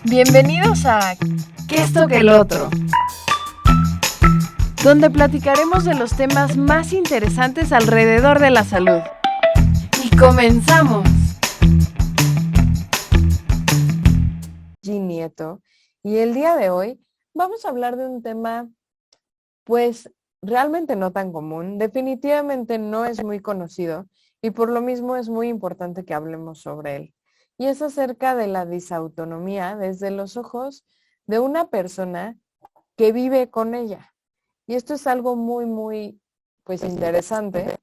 Bienvenidos a ¿Qué esto que el otro? Donde platicaremos de los temas más interesantes alrededor de la salud. ¡Y comenzamos! Nieto, y el día de hoy vamos a hablar de un tema, pues, realmente no tan común, definitivamente no es muy conocido y por lo mismo es muy importante que hablemos sobre él. Y es acerca de la disautonomía desde los ojos de una persona que vive con ella. Y esto es algo muy, pues, interesante,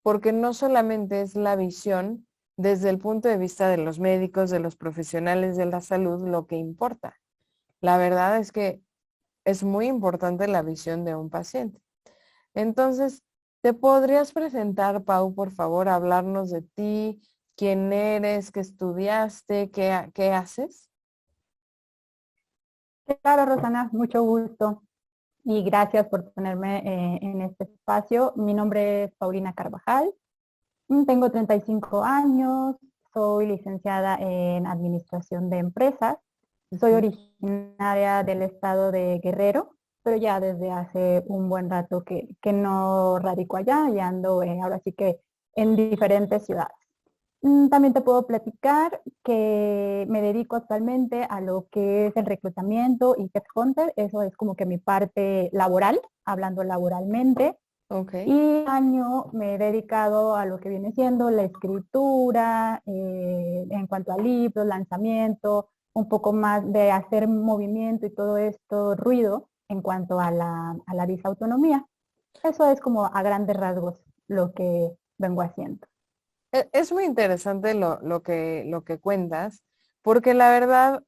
porque no solamente es la visión desde el punto de vista de los médicos, de los profesionales de la salud, lo que importa. La verdad es que es muy importante la visión de un paciente. Entonces, ¿te podrías presentar, Pau, por favor, hablarnos de ti, quién eres, qué estudiaste, qué haces? Claro, Rosana, mucho gusto y gracias por ponerme en este espacio. Mi nombre es Paulina Carvajal, tengo 35 años, soy licenciada en Administración de Empresas, soy originaria del estado de Guerrero, pero ya desde hace un buen rato que no radico allá y ando ahora sí que en diferentes ciudades. También te puedo platicar que me dedico actualmente a lo que es el reclutamiento y headhunter. Eso es como que mi parte laboral, hablando laboralmente. Ok. Y año me he dedicado a lo que viene siendo la escritura, en cuanto a libros, lanzamiento, un poco más de hacer movimiento y todo esto, ruido, en cuanto a la disautonomía. Eso es como a grandes rasgos lo que vengo haciendo. Es muy interesante lo que cuentas, porque la verdad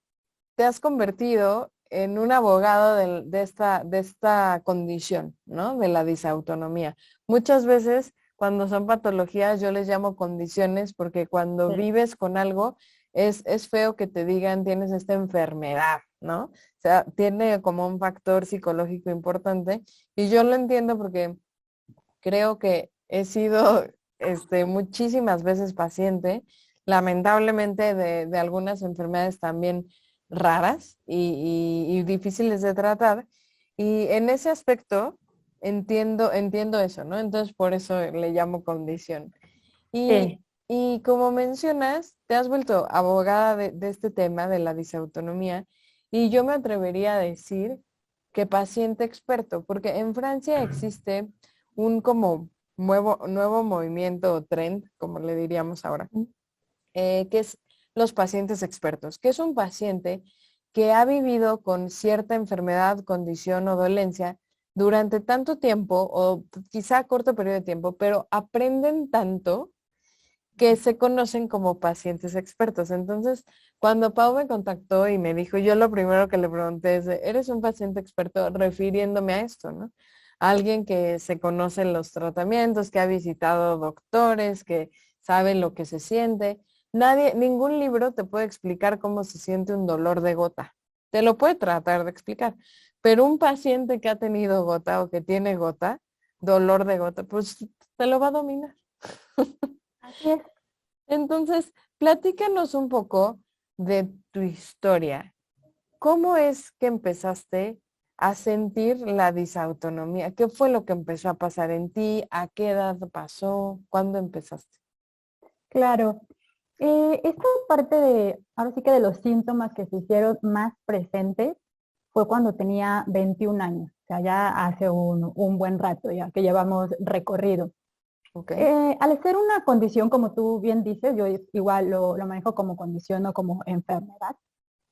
te has convertido en un abogado de esta condición, ¿no? De la disautonomía. Muchas veces, cuando son patologías, yo les llamo condiciones, porque cuando Sí. vives con algo, es feo que te digan tienes esta enfermedad, ¿no? O sea, tiene como un factor psicológico importante, y yo lo entiendo porque creo que he sido muchísimas veces paciente, lamentablemente de algunas enfermedades también raras y difíciles de tratar. Y en ese aspecto entiendo eso, ¿no? Entonces por eso le llamo condición. Y, Sí. y como mencionas, te has vuelto abogada de este tema de la disautonomía, y yo me atrevería a decir que paciente experto, porque en Francia existe un como nuevo movimiento o trend, como le diríamos ahora, que es los pacientes expertos, que es un paciente que ha vivido con cierta enfermedad, condición o dolencia durante tanto tiempo o quizá corto periodo de tiempo, pero aprenden tanto que se conocen como pacientes expertos. Entonces, cuando Pau me contactó y me dijo, yo lo primero que le pregunté es, ¿eres un paciente experto? Refiriéndome a esto, ¿no? Alguien que se conoce los tratamientos, que ha visitado doctores, que sabe lo que se siente. Ningún libro te puede explicar cómo se siente un dolor de gota. Te lo puede tratar de explicar, pero un paciente que ha tenido gota o que tiene gota, dolor de gota, pues te lo va a dominar. Así es. Entonces, platícanos un poco de tu historia. ¿Cómo es que empezaste a sentir la disautonomía? ¿Qué fue lo que empezó a pasar en ti? ¿A qué edad pasó? ¿Cuándo empezaste? Claro. Esta parte ahora sí que de los síntomas que se hicieron más presentes fue cuando tenía 21 años, o sea, ya hace un buen rato ya que llevamos recorrido. ¿Ok? Al ser una condición, como tú bien dices, yo igual lo manejo como condición o como enfermedad,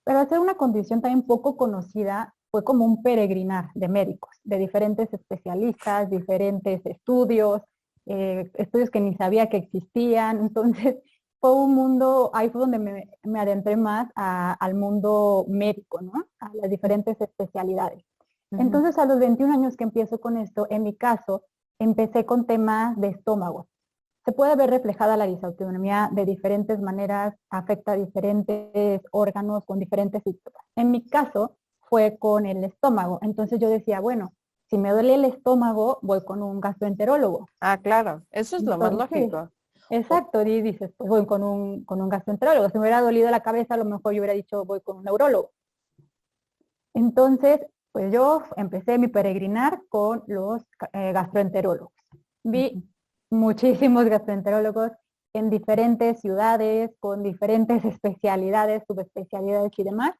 pero al ser una condición también poco conocida, fue como un peregrinar de médicos, de diferentes especialistas, diferentes estudios, estudios que ni sabía que existían. Entonces, fue un mundo, ahí fue donde me adentré más al mundo médico, ¿no? A las diferentes especialidades. Ujú. Entonces, a los 21 años que empiezo con esto, en mi caso, empecé con temas de estómago. Se puede ver reflejada la disautonomía de diferentes maneras, afecta a diferentes órganos con diferentes síntomas. En mi caso fue con el estómago, entonces yo decía, bueno, si me duele el estómago, voy con un gastroenterólogo. Ah, claro, eso es lo más Entonces, lógico. O- exacto, y dices, pues voy con un gastroenterólogo. Si me hubiera dolido la cabeza, a lo mejor yo hubiera dicho, voy con un neurólogo. Entonces, pues yo empecé mi peregrinar con los gastroenterólogos. Vi muchísimos gastroenterólogos en diferentes ciudades, con diferentes especialidades, subespecialidades y demás.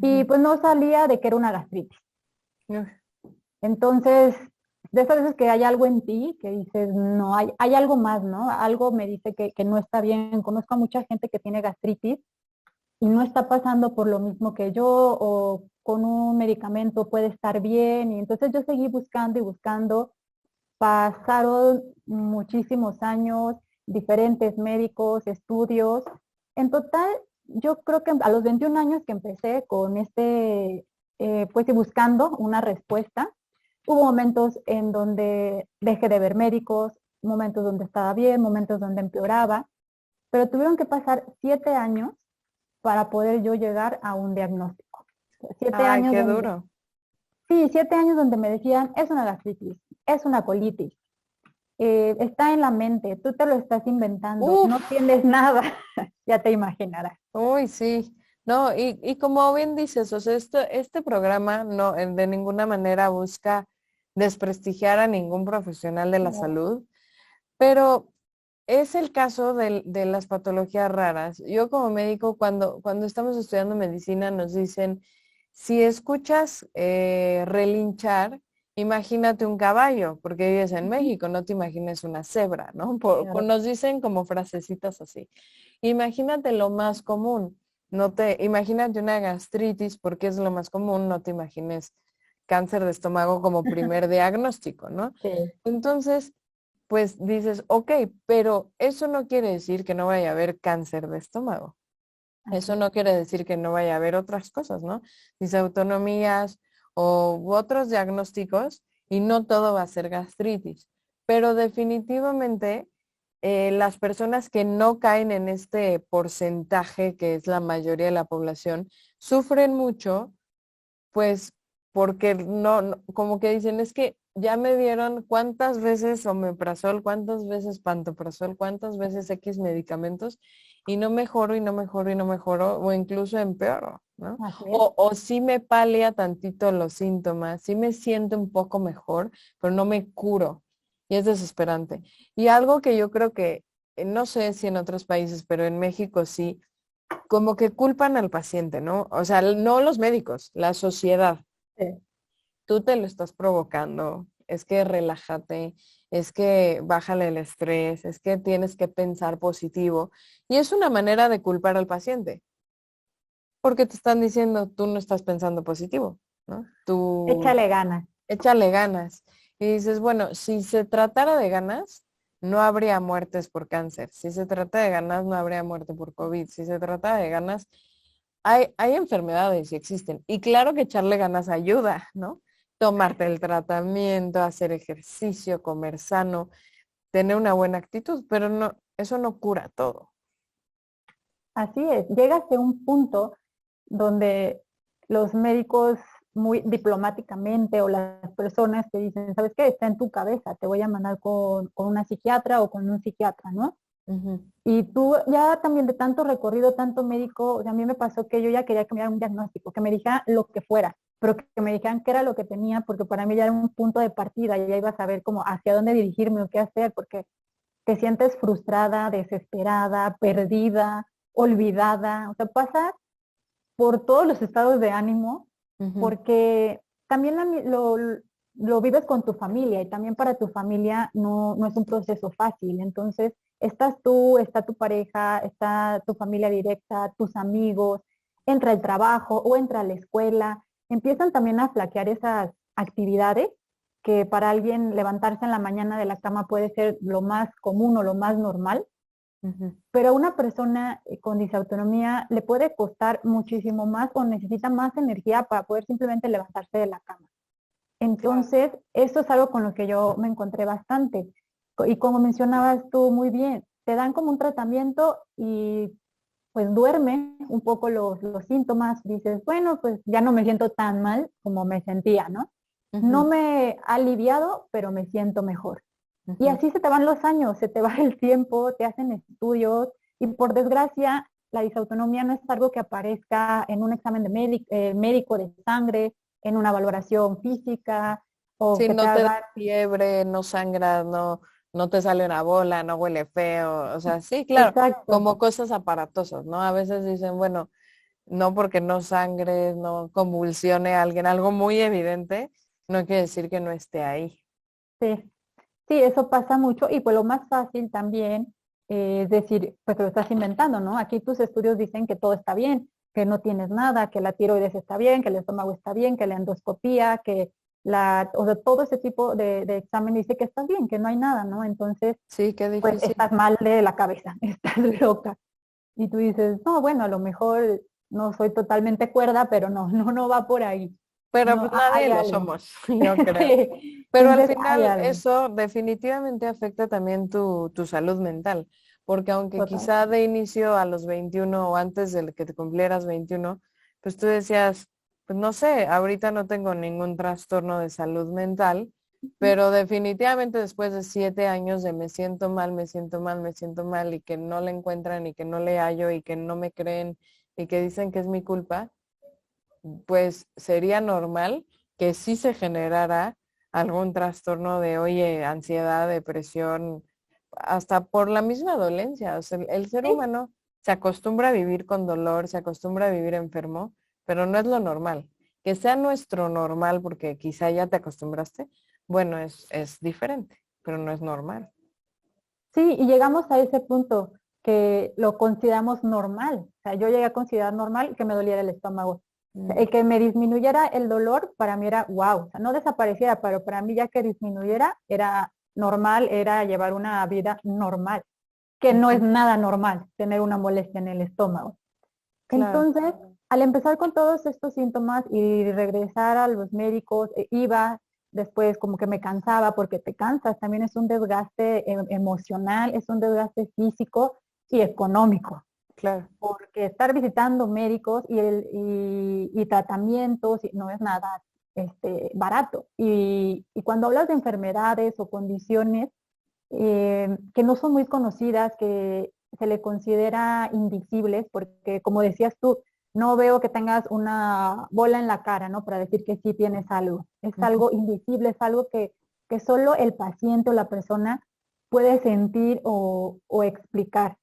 Y pues no salía de que era una gastritis. Uf. Entonces, de esas veces que hay algo en ti que dices, no, hay algo más, ¿no? Algo me dice que no está bien. Conozco a mucha gente que tiene gastritis y no está pasando por lo mismo que yo, o con un medicamento puede estar bien. Y entonces yo seguí buscando y buscando. Pasaron muchísimos años, diferentes médicos, estudios. En total, yo creo que a los 21 años que empecé con pues y buscando una respuesta, hubo momentos en donde dejé de ver médicos, momentos donde estaba bien, momentos donde empeoraba, pero tuvieron que pasar 7 años para poder yo llegar a un diagnóstico. 7 Ay, años qué donde, duro. sí, 7 años donde me decían, es una gastritis, es una colitis, está en la mente, tú te lo estás inventando, no Uf, tienes nada, ya te imaginarás. uy, sí. No, y como bien dices, o sea, este programa no de ninguna manera busca desprestigiar a ningún profesional de la No. salud, pero es el caso de las patologías raras. Yo como médico, cuando estamos estudiando medicina, nos dicen, si escuchas relinchar, imagínate un caballo, porque vives en México, no te imagines una cebra, ¿no? Claro. Nos dicen como frasecitas así. Imagínate lo más común. Imagínate una gastritis, porque es lo más común, no te imagines cáncer de estómago como primer diagnóstico, ¿no? Sí, Entonces, pues dices, ok, pero eso no quiere decir que no vaya a haber cáncer de estómago. así Eso es. no quiere decir que no vaya a haber otras cosas, ¿no? Disautonomías u otros diagnósticos y no todo va a ser gastritis. Pero definitivamente las personas que no caen en este porcentaje, que es la mayoría de la población, sufren mucho pues porque como que dicen, es que ya me dieron cuántas veces omeprazol, cuántas veces pantoprazol, cuántas veces X medicamentos y no mejoro y no mejoro y no mejoro o incluso empeoro, ¿no? Así es. O sí me palia tantito los síntomas, sí me siento un poco mejor, pero no me curo y es desesperante. Y algo que yo creo que, no sé si en otros países, pero en México sí como que culpan al paciente, ¿no? O sea, no los médicos, la sociedad. Sí. Tú te lo estás provocando, es que relájate, es que bájale el estrés, es que tienes que pensar positivo. Y es una manera de culpar al paciente, porque te están diciendo, tú no estás pensando positivo, ¿no? Tú Échale ganas. échale ganas. Y dices, bueno, si se tratara de ganas, no habría muertes por cáncer. Si se trata de ganas, no habría muerte por COVID. Si se trata de ganas, hay enfermedades y existen. Y claro que echarle ganas ayuda, ¿no? Tomarte el tratamiento, hacer ejercicio, comer sano, tener una buena actitud, pero no, eso no cura todo. Así es. Llegas a un punto donde los médicos muy diplomáticamente o las personas te dicen, ¿sabes qué? Está en tu cabeza, te voy a mandar con una psiquiatra o con un psiquiatra, ¿no? Ujú. Y tú ya también de tanto recorrido, tanto médico, o sea, a mí me pasó que yo ya quería cambiar un diagnóstico, que me dijeran lo que fuera, pero que me dijeran qué era lo que tenía, porque para mí ya era un punto de partida, y ya iba a saber cómo hacia dónde dirigirme o qué hacer, porque te sientes frustrada, desesperada, perdida, olvidada, o sea, pasas por todos los estados de ánimo, Ujú. porque también lo vives con tu familia y también para tu familia no es un proceso fácil. Entonces, estás tú, está tu pareja, está tu familia directa, tus amigos, entra el trabajo o entra la escuela, empiezan también a flaquear esas actividades que para alguien levantarse en la mañana de la cama puede ser lo más común o lo más normal, Ujú. pero a una persona con disautonomía le puede costar muchísimo más o necesita más energía para poder simplemente levantarse de la cama. Claro. Entonces, eso es algo con lo que yo me encontré bastante. Y como mencionabas tú muy bien, te dan como un tratamiento y pues duerme un poco los síntomas, dices, bueno, pues ya no me siento tan mal como me sentía, ¿no? No Ujú. me ha aliviado, pero me siento mejor. Y Ujú. así se te van los años, se te va el tiempo, te hacen estudios y por desgracia La disautonomía no es algo que aparezca en un examen de médico de sangre, en una valoración física, o Si que te no te da hagan. fiebre, no sangras, no te sale una bola, no huele feo, o sea, sí, claro, Exacto, como cosas aparatosas, ¿no? A veces dicen, bueno, no porque no sangres, no convulsione a alguien, algo muy evidente, no quiere decir que no esté ahí. sí. Sí, eso pasa mucho y pues lo más fácil también es decir, pues te lo estás inventando, ¿no? Aquí tus estudios dicen que todo está bien, que no tienes nada, que la tiroides está bien, que el estómago está bien, que la endoscopía, que o sea, todo ese tipo de examen dice que estás bien, que no hay nada, ¿no? Entonces, Sí, qué pues difícil. estás mal de la cabeza, estás loca. Y tú dices, no, bueno, a lo mejor no soy totalmente cuerda, pero no va por ahí. Pero No, pues nadie hay lo algo. somos, yo creo. Sí, Pero al entonces hay final algo, eso definitivamente afecta también tu salud mental, porque aunque total. quizá de inicio a los 21 o antes de que te cumplieras 21, pues tú decías, pues no sé, ahorita no tengo ningún trastorno de salud mental, pero definitivamente después de 7 años de me siento mal, me siento mal, me siento mal y que no le encuentran y que no le hallo y que no me creen y que dicen que es mi culpa, pues sería normal que sí se generara algún trastorno de, oye, ansiedad, depresión, hasta por la misma dolencia. O sea, el ser Sí, humano se acostumbra a vivir con dolor, se acostumbra a vivir enfermo, pero no es lo normal. Que sea nuestro normal, porque quizá ya te acostumbraste, bueno, es diferente, pero no es normal. sí, y llegamos a ese punto que lo consideramos normal. O sea, yo llegué a considerar normal que me doliera el estómago. O sea, Mm, el que me disminuyera el dolor para mí era wow, o sea, no desapareciera, pero para mí ya que disminuyera era normal, era llevar una vida normal, que no es ujú, nada normal tener una molestia en el estómago. claro, Entonces, al empezar con todos estos síntomas y regresar a los médicos, iba después como que me cansaba porque te cansas, también es un desgaste emocional, es un desgaste físico y económico, claro. porque estar visitando médicos y tratamientos no es nada barato. Y cuando hablas de enfermedades o condiciones que no son muy conocidas, que se le considera invisibles, porque como decías tú, no veo que tengas una bola en la cara, ¿no? Para decir que sí tienes algo. Es Ujú, algo invisible, es algo que solo el paciente o la persona puede sentir o explicar.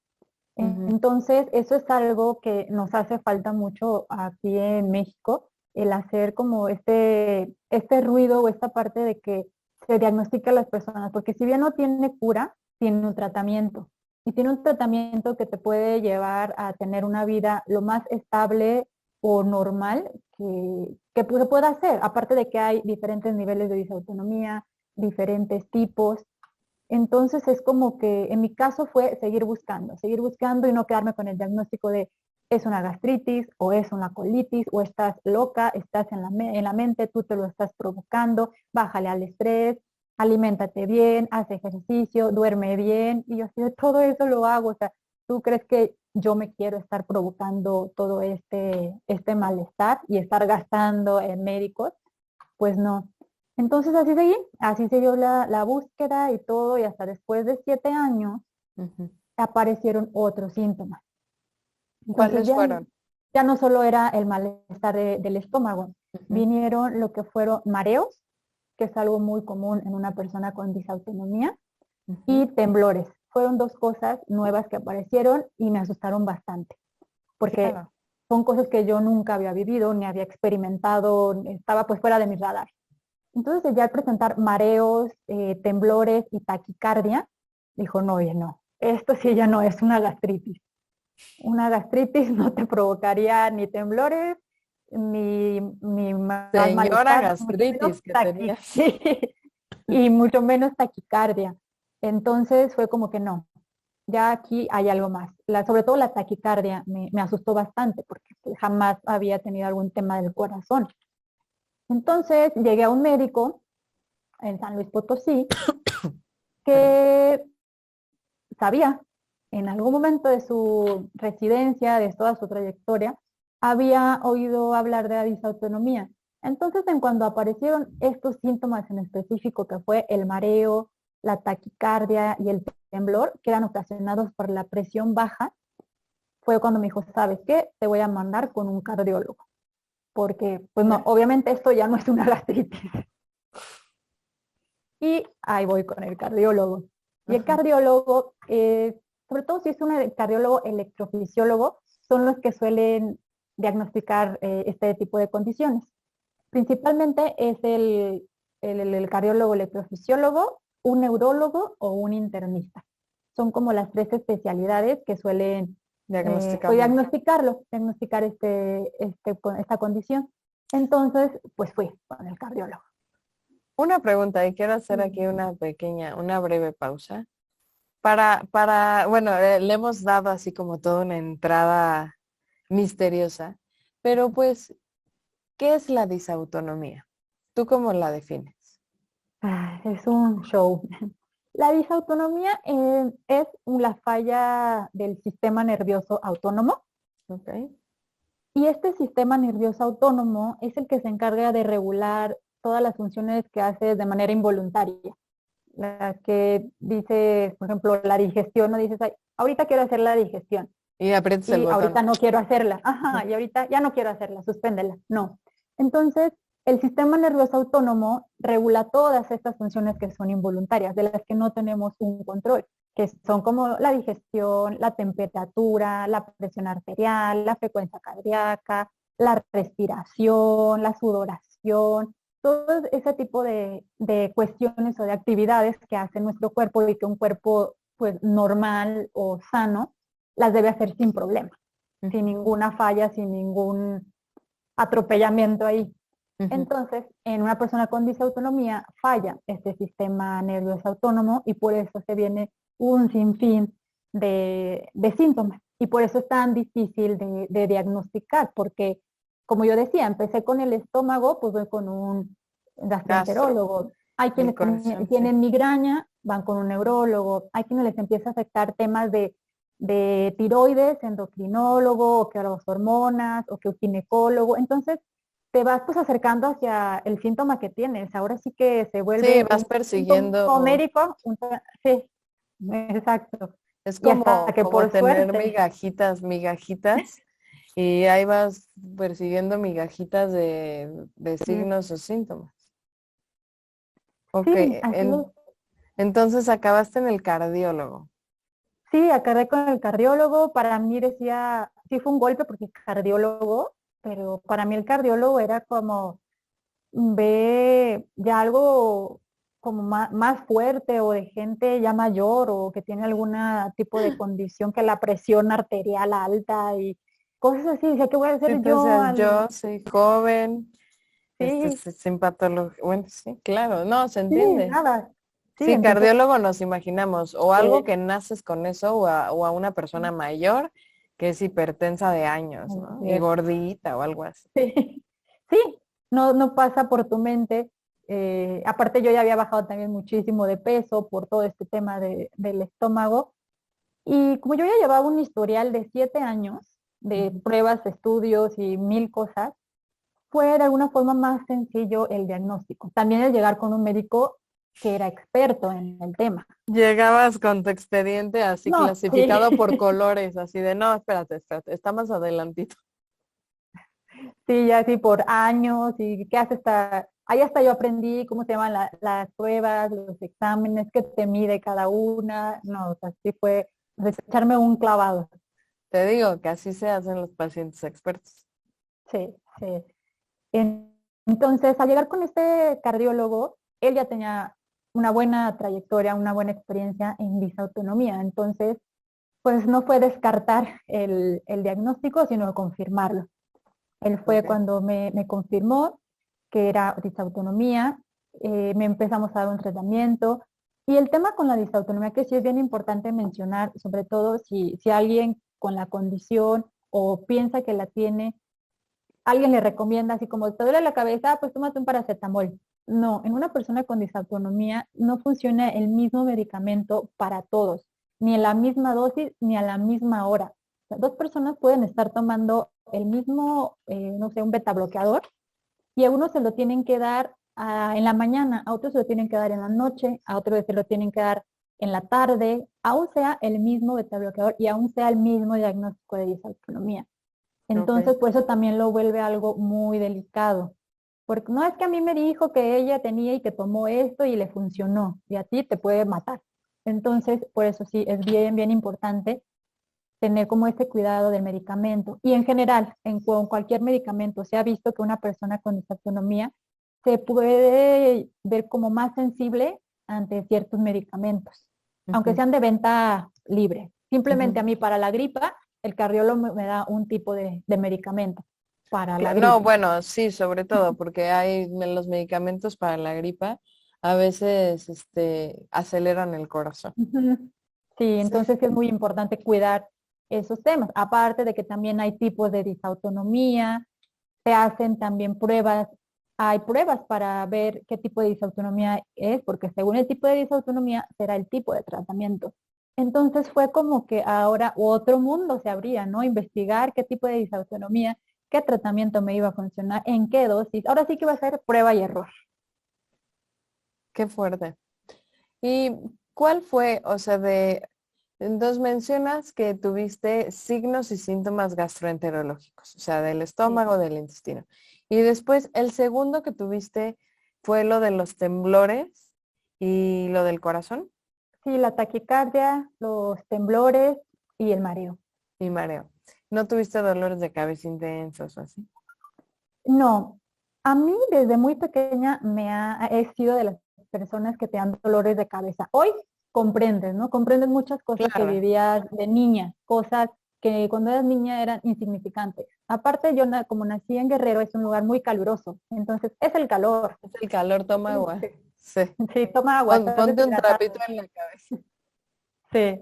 ujú. Entonces, eso es algo que nos hace falta mucho aquí en México, el hacer como este ruido o esta parte de que se diagnostica a las personas, porque si bien no tiene cura, tiene un tratamiento. Y tiene un tratamiento que te puede llevar a tener una vida lo más estable o normal que se pueda hacer. Aparte de que hay diferentes niveles de disautonomía, diferentes tipos. Entonces es como que en mi caso fue seguir buscando y no quedarme con el diagnóstico de es una gastritis o es una colitis o estás loca, estás en la mente, tú te lo estás provocando, bájale al estrés, aliméntate bien, haz ejercicio, duerme bien y yo así de todo eso lo hago, o sea, ¿tú crees que yo me quiero estar provocando todo este malestar y estar gastando en médicos? Pues no. Entonces así siguió la búsqueda y todo, y hasta después de 7 años Ujú. aparecieron otros síntomas. Entonces ¿Cuáles fueron? ya no solo era el malestar del estómago, Ujú, vinieron lo que fueron mareos, que es algo muy común en una persona con disautonomía, ujú. y temblores. Fueron dos cosas nuevas que aparecieron y me asustaron bastante, porque Claro. son cosas que yo nunca había vivido, ni había experimentado, estaba pues fuera de mi radar. Entonces ya al presentar mareos, temblores y taquicardia, dijo, no, oye, no, esto sí ya no es una gastritis. Una gastritis no te provocaría ni temblores, ni más Señora malestar, mucho menos gastritis que tenías. y mucho menos taquicardia. Entonces fue como que no, ya aquí hay algo más. Sobre todo la taquicardia me asustó bastante porque jamás había tenido algún tema del corazón. Entonces llegué a un médico en San Luis Potosí Perdón. que sabía en algún momento de su residencia, de toda su trayectoria, había oído hablar de la disautonomía. Entonces, en cuando aparecieron estos síntomas en específico, que fue el mareo, la taquicardia y el temblor, que eran ocasionados por la presión baja, fue cuando me dijo, ¿sabes qué? Te voy a mandar con un cardiólogo. Porque, pues no, obviamente esto ya no es una gastritis. Y ahí voy con el cardiólogo. Y el Ajá. cardiólogo, sobre todo si es un cardiólogo electrofisiólogo, son los que suelen diagnosticar este tipo de condiciones. Principalmente es el cardiólogo electrofisiólogo, un neurólogo o un internista. Son como las tres especialidades que suelen pues diagnosticar esta condición. Entonces, pues fui con el cardiólogo. Una pregunta, y quiero hacer aquí una breve pausa. Bueno, le hemos dado así como toda una entrada misteriosa, pero pues, ¿qué es la disautonomía? ¿Tú cómo la defines? Es un show. La disautonomía es la falla del sistema nervioso autónomo. Ok. Y este sistema nervioso autónomo es el que se encarga de regular todas las funciones que hace de manera involuntaria. La que dice, por ejemplo, la digestión, no dices, "Ay, ahorita quiero hacer la digestión Y aprietas el y botón. ahorita no quiero hacerla. Ajá, y ahorita ya no quiero hacerla, suspéndela. No. Entonces, el sistema nervioso autónomo regula todas estas funciones que son involuntarias, de las que no tenemos un control, que son como la digestión, la temperatura, la presión arterial, la frecuencia cardíaca, la respiración, la sudoración, todo ese tipo de cuestiones o de actividades que hace nuestro cuerpo y que un cuerpo pues normal o sano las debe hacer sin problema, sin ninguna falla, sin ningún atropellamiento ahí. Entonces, en una persona con disautonomía falla este sistema nervioso autónomo y por eso se viene un sinfín de síntomas. Y por eso es tan difícil de diagnosticar, porque como yo decía, empecé con el estómago, pues voy con un gastroenterólogo. Hay quienes tienen migraña, van con un neurólogo. Hay quienes les empieza a afectar temas de tiroides, endocrinólogo, o que las hormonas, o que un ginecólogo. Entonces, te vas pues acercando hacia el síntoma que tienes. Ahora sí que se vuelve vas persiguiendo. médico. Sí, exacto. Es Y hasta como, que como por tener suerte, migajitas, y ahí vas persiguiendo migajitas de signos o síntomas. Ok, sí, así es. entonces acabaste en el cardiólogo. Sí, acabé con el cardiólogo. Para mí decía, sí fue un golpe porque cardiólogo, pero para mí el cardiólogo era como ve ya algo como más fuerte o de gente ya mayor o que tiene algún tipo de condición que la presión arterial alta y cosas así. Decía, ¿qué voy a hacer yo? Entonces yo soy joven, Sí, sin patología. Bueno, sí, claro, no, se sí, entiende. nada. Sí, Sí, entonces, cardiólogo nos imaginamos, o algo que naces con eso, o a una persona mayor que es hipertensa de años, ¿no? Y gordita o algo así. sí, sí, no pasa por tu mente. Aparte yo ya había bajado también muchísimo de peso por todo este tema del estómago. Y como yo ya llevaba un historial de 7 años de pruebas, estudios y 1000 cosas, fue de alguna forma más sencillo el diagnóstico. También el llegar con un médico que era experto en el tema. Llegabas con tu expediente así No, clasificado sí, por colores, así de, no, espérate, está más adelantito. sí, ya así por años y qué hace ahí hasta yo aprendí cómo se llaman las pruebas, los exámenes, qué te mide cada una. No, o sea, sí fue echarme un clavado. Te digo que así se hacen los pacientes expertos. Sí, sí. Entonces, al llegar con este cardiólogo, él ya tenía una buena trayectoria, una buena experiencia en disautonomía. Entonces, pues no fue descartar el diagnóstico, sino confirmarlo. Él fue cuando me confirmó que era disautonomía, me empezamos a dar un tratamiento. Y el tema con la disautonomía, que sí es bien importante mencionar, sobre todo si alguien con la condición o piensa que la tiene, alguien le recomienda, así como te duele la cabeza, pues tómate un paracetamol. No, en una persona con disautonomía no funciona el mismo medicamento para todos, ni en la misma dosis, ni a la misma hora. O sea, dos personas pueden estar tomando el mismo, no sé, un beta bloqueador, y a uno se lo tienen que dar en la mañana, a otros se lo tienen que dar en la noche, a otros se lo tienen que dar en la tarde, aún sea el mismo beta bloqueador y aún sea el mismo diagnóstico de disautonomía. Entonces, Ok. por eso también lo vuelve algo muy delicado. Porque no es que a mí me dijo que ella tenía y que tomó esto y le funcionó, y a ti te puede matar. Entonces, por eso sí, es bien, bien importante tener como ese cuidado del medicamento. Y en general, con cualquier medicamento, se ha visto que una persona con disautonomía se puede ver como más sensible ante ciertos medicamentos, aunque Ujú, sean de venta libre. Simplemente ujú. a mí para la gripa, el cardiólogo me da un tipo de medicamento para la No, gripa. bueno, sí, sobre todo porque hay los medicamentos para la gripa a veces aceleran el corazón. Ujú. Sí, Sí. entonces sí es muy importante cuidar esos temas. Aparte de que también hay tipos de disautonomía, se hacen también pruebas, hay pruebas para ver qué tipo de disautonomía es, porque según el tipo de disautonomía será el tipo de tratamiento. Entonces fue como que ahora otro mundo se abría, ¿no? Investigar qué tipo de disautonomía, qué tratamiento me iba a funcionar, en qué dosis. Ahora sí que va a ser prueba y error. Qué fuerte. ¿Y cuál fue, o sea, entonces mencionas que tuviste signos y síntomas gastroenterológicos, o sea, del Sí. estómago, del intestino? Y después, el segundo que tuviste fue lo de los temblores y lo del corazón Sí, la taquicardia, los temblores y el mareo. y mareo. ¿No tuviste dolores de cabeza intensos o así? No, a mí desde muy pequeña he sido de las personas que te dan dolores de cabeza. Hoy comprendes, ¿no? Comprendes muchas cosas que Claro, vivías de niña, cosas que cuando eras niña eran insignificantes. Aparte, yo como nací en Guerrero, es un lugar muy caluroso, entonces es el calor. es el calor, toma agua. Sí. Sí, toma agua, estás Ponte un trapito deshidratado. en la cabeza. Sí,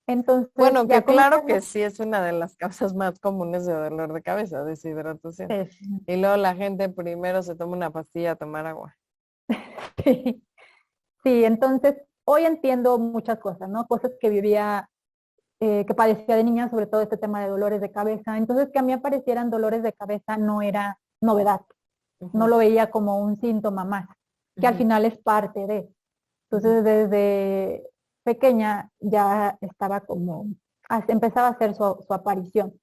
entonces Bueno, ya que con los claro que años, sí es una de las causas más comunes de dolor de cabeza, deshidratación. es- Y luego la gente primero se toma una pastilla a tomar agua. sí, sí, entonces hoy entiendo muchas cosas, ¿no? Cosas que vivía que padecía de niña, sobre todo este tema de dolores de cabeza. Entonces, que a mí aparecieran dolores de cabeza no era novedad, no Ujú, lo veía como un síntoma más, que al ujú, final es parte de. ujú. Entonces, desde pequeña ya estaba como, empezaba a hacer su aparición,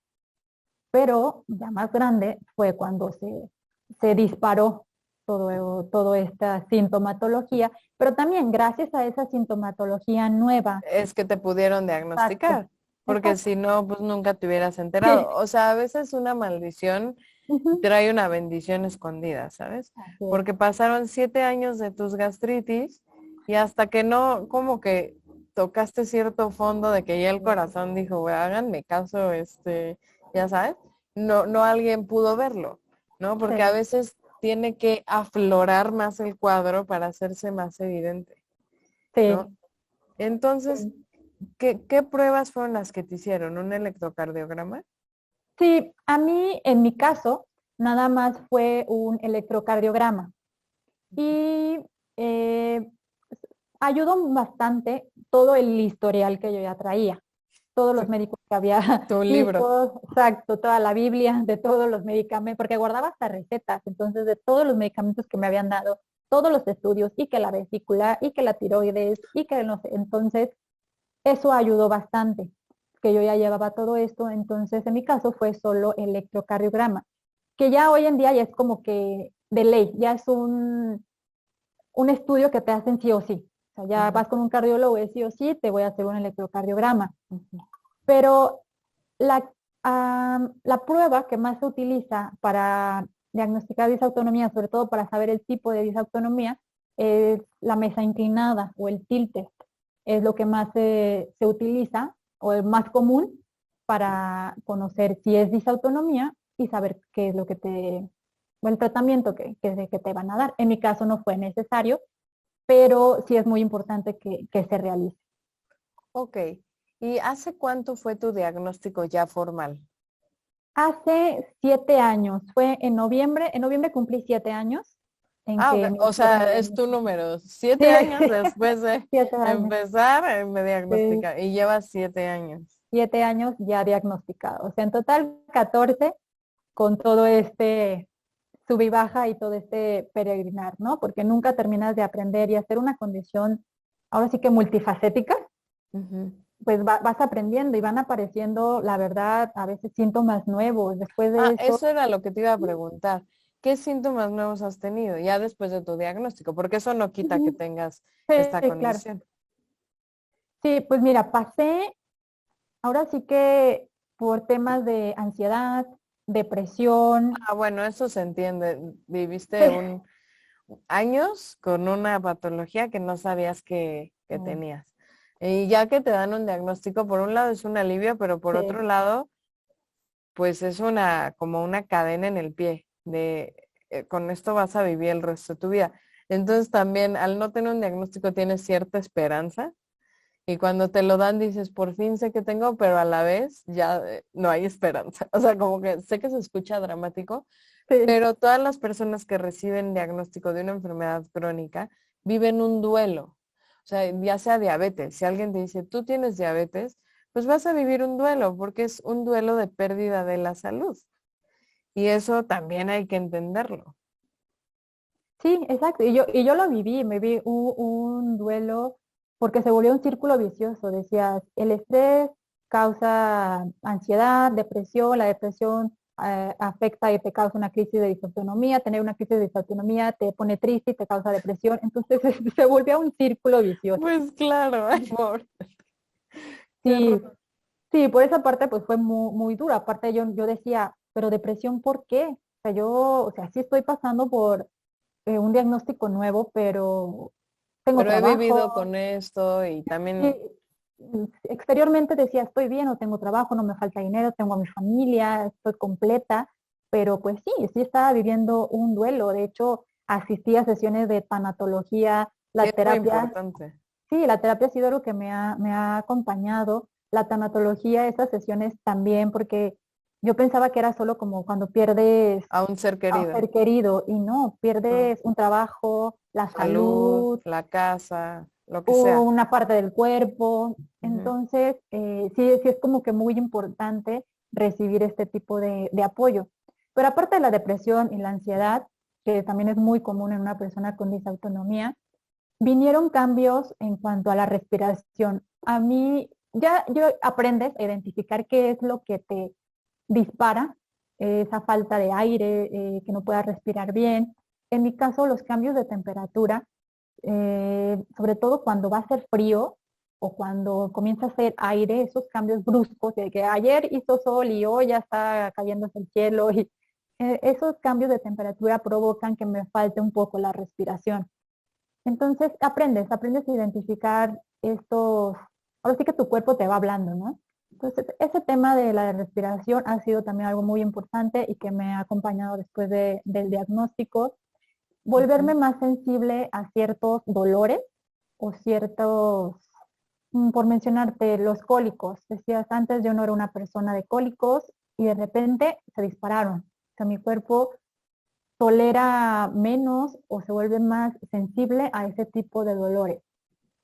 pero ya más grande fue cuando se disparó todo esta sintomatología, pero también gracias a esa sintomatología nueva. Es que te pudieron Exacto, diagnosticar, porque exacto. si no, pues nunca te hubieras Sí. enterado. O sea, a veces una maldición Ujú. trae una bendición escondida, ¿sabes? Así es. Porque pasaron 7 años de tus gastritis y hasta que no, como que tocaste cierto fondo de que ya el corazón dijo, "Güey, háganme caso, ya sabes, no alguien pudo verlo, ¿no? Porque a Sí, veces tiene que aflorar más el cuadro para hacerse más evidente, ¿no? sí, Entonces, sí. ¿qué pruebas fueron las que te hicieron? ¿Un electrocardiograma? Sí, a mí, en mi caso, nada más fue un electrocardiograma y eh, ayudó bastante todo el historial que yo ya traía, todos los médicos que había Tu libro. visto, exacto, toda la Biblia de todos los medicamentos, porque guardaba hasta recetas, entonces de todos los medicamentos que me habían dado, todos los estudios, y que la vesícula, y que la tiroides, y que no sé, entonces eso ayudó bastante, que yo ya llevaba todo esto, entonces en mi caso fue solo electrocardiograma, que ya hoy en día ya es como que de ley, ya es un estudio que te hacen sí o sí. O sea, ya Ujú, vas con un cardiólogo y sí o sí, te voy a hacer un electrocardiograma. ujú. Pero la prueba que más se utiliza para diagnosticar disautonomía, sobre todo para saber el tipo de disautonomía, es la mesa inclinada o el tilt test. Es lo que más se utiliza o el más común para conocer si es disautonomía y saber qué es lo que o el tratamiento que te van a dar. En mi caso no fue necesario, pero sí es muy importante que se realice. Ok. ¿Y hace cuánto fue tu diagnóstico ya formal? Hace 7 años, fue en noviembre cumplí 7 años en Ah, ok. que mi O doctor sea, me... es tu número. Sí, 7 años sí, después de 7 años, empezar, me sí, diagnostica. Y llevas 7 años. 7 años ya diagnosticado. O sea, en total 14 con todo este sub y baja y todo este peregrinar, ¿no? Porque nunca terminas de aprender y hacer una condición ahora sí que multifacéticas, Ujú. pues vas aprendiendo y van apareciendo, la verdad, a veces síntomas nuevos. Después de eso, Eso era lo que te iba a preguntar. ¿Qué síntomas nuevos has tenido ya después de tu diagnóstico? Porque eso no quita que ujú, tengas esta sí, claro. condición. Sí, pues mira, pasé, ahora sí que por temas de ansiedad, depresión, Bueno, eso se entiende. Viviste sí, años con una patología que no sabías que tenías. Y ya que te dan un diagnóstico, por un lado es un alivio, pero por otro sí, lado, pues es como una cadena en el pie de con esto vas a vivir el resto de tu vida. Entonces también al no tener un diagnóstico tienes cierta esperanza y cuando te lo dan dices, por fin sé que tengo, pero a la vez ya no hay esperanza. O sea, como que sé que se escucha dramático, sí, pero todas las personas que reciben diagnóstico de una enfermedad crónica viven un duelo. O sea, ya sea diabetes, si alguien te dice, tú tienes diabetes, pues vas a vivir un duelo, porque es un duelo de pérdida de la salud. Y eso también hay que entenderlo. sí, exacto. Y yo lo viví, me vi un duelo porque se volvió un círculo vicioso. Decías, el estrés causa ansiedad, depresión, la depresión afecta y te causa una crisis de disautonomía, tener una crisis de disautonomía te pone triste y te causa depresión. Entonces se volvió un círculo vicioso. Pues claro, amor, qué Sí, horror. sí, por esa parte pues fue muy, muy dura. Aparte yo decía, pero depresión, ¿por qué? O sea, sí estoy pasando por un diagnóstico nuevo, pero tengo Pero he trabajo. vivido con esto y Sí, también, exteriormente decía, estoy bien, no tengo trabajo, no me falta dinero, tengo a mi familia, estoy completa, pero pues sí, sí estaba viviendo un duelo. De hecho, asistí a sesiones de tanatología, que la es muy terapia. importante. Sí, la terapia ha sido algo que me ha acompañado. La tanatología, esas sesiones también, porque yo pensaba que era solo como cuando pierdes A un ser a un querido, ser querido y no, ¿no? pierdes un trabajo, la Salud, salud, la casa, lo que sea. una parte del cuerpo. Ujú. Entonces, sí, sí es como que muy importante recibir este tipo de apoyo. Pero aparte de la depresión y la ansiedad, que también es muy común en una persona con disautonomía, vinieron cambios en cuanto a la respiración. A mí, ya yo aprendes a identificar qué es lo que te dispara esa falta de aire, que no puedas respirar bien. En mi caso, los cambios de temperatura, sobre todo cuando va a ser frío o cuando comienza a hacer aire, esos cambios bruscos de que ayer hizo sol y hoy ya está cayéndose el cielo y esos cambios de temperatura provocan que me falte un poco la respiración. Entonces aprendes a identificar estos, ahora sí que tu cuerpo te va hablando, ¿no? Entonces, ese tema de la respiración ha sido también algo muy importante y que me ha acompañado después del diagnóstico. Volverme Ujú. más sensible a ciertos dolores o ciertos, por mencionarte, los cólicos. Decías antes, yo no era una persona de cólicos y de repente se dispararon. O sea, mi cuerpo tolera menos o se vuelve más sensible a ese tipo de dolores.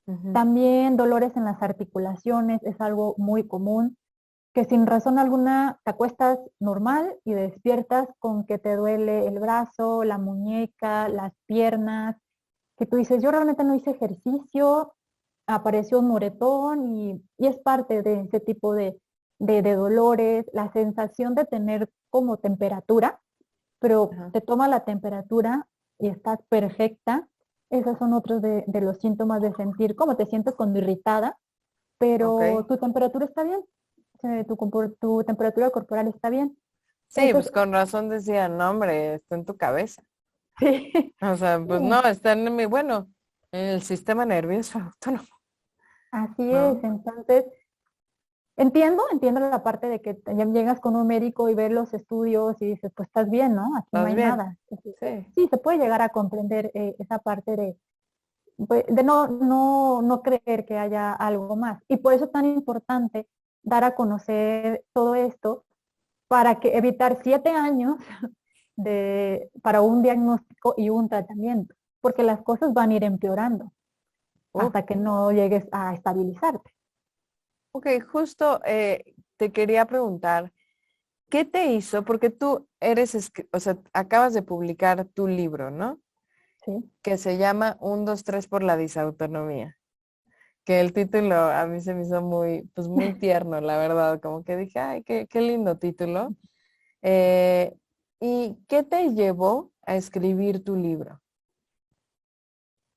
Ujú. También dolores en las articulaciones es algo muy común, que sin razón alguna te acuestas normal y despiertas con que te duele el brazo, la muñeca, las piernas, que tú dices, yo realmente no hice ejercicio, apareció un moretón y es parte de ese tipo de dolores, la sensación de tener como temperatura, pero Ajá. te toma la temperatura y estás perfecta. Esos son otros de los síntomas de sentir cómo te sientes cuando irritada, pero Ok. tu temperatura está bien, tu temperatura corporal está bien. Sí, Eso es, pues con razón decía, no, hombre, está en tu cabeza. sí, O sea, pues no, sí, está en bueno, en el sistema nervioso autónomo, así es. ¿no? Entonces, entiendo la parte de que ya llegas con un médico y ves los estudios y dices, pues estás bien, ¿no? Aquí no ¿Estás hay bien? nada. Sí. Sí, se puede llegar a comprender esa parte de no creer que haya algo más. Y por eso es tan importante dar a conocer todo esto para que evitar 7 años para un diagnóstico y un tratamiento, porque las cosas van a ir empeorando Uf. hasta que no llegues a estabilizarte. Ok, justo te quería preguntar, ¿qué te hizo? Porque tú o sea, acabas de publicar tu libro, ¿no? ¿Sí? Que se llama 1, 2, 3 por la disautonomía. que el título a mí se me hizo muy, pues muy tierno, la verdad, como que dije, ay, qué lindo título. Eh, ¿Y qué te llevó a escribir tu libro?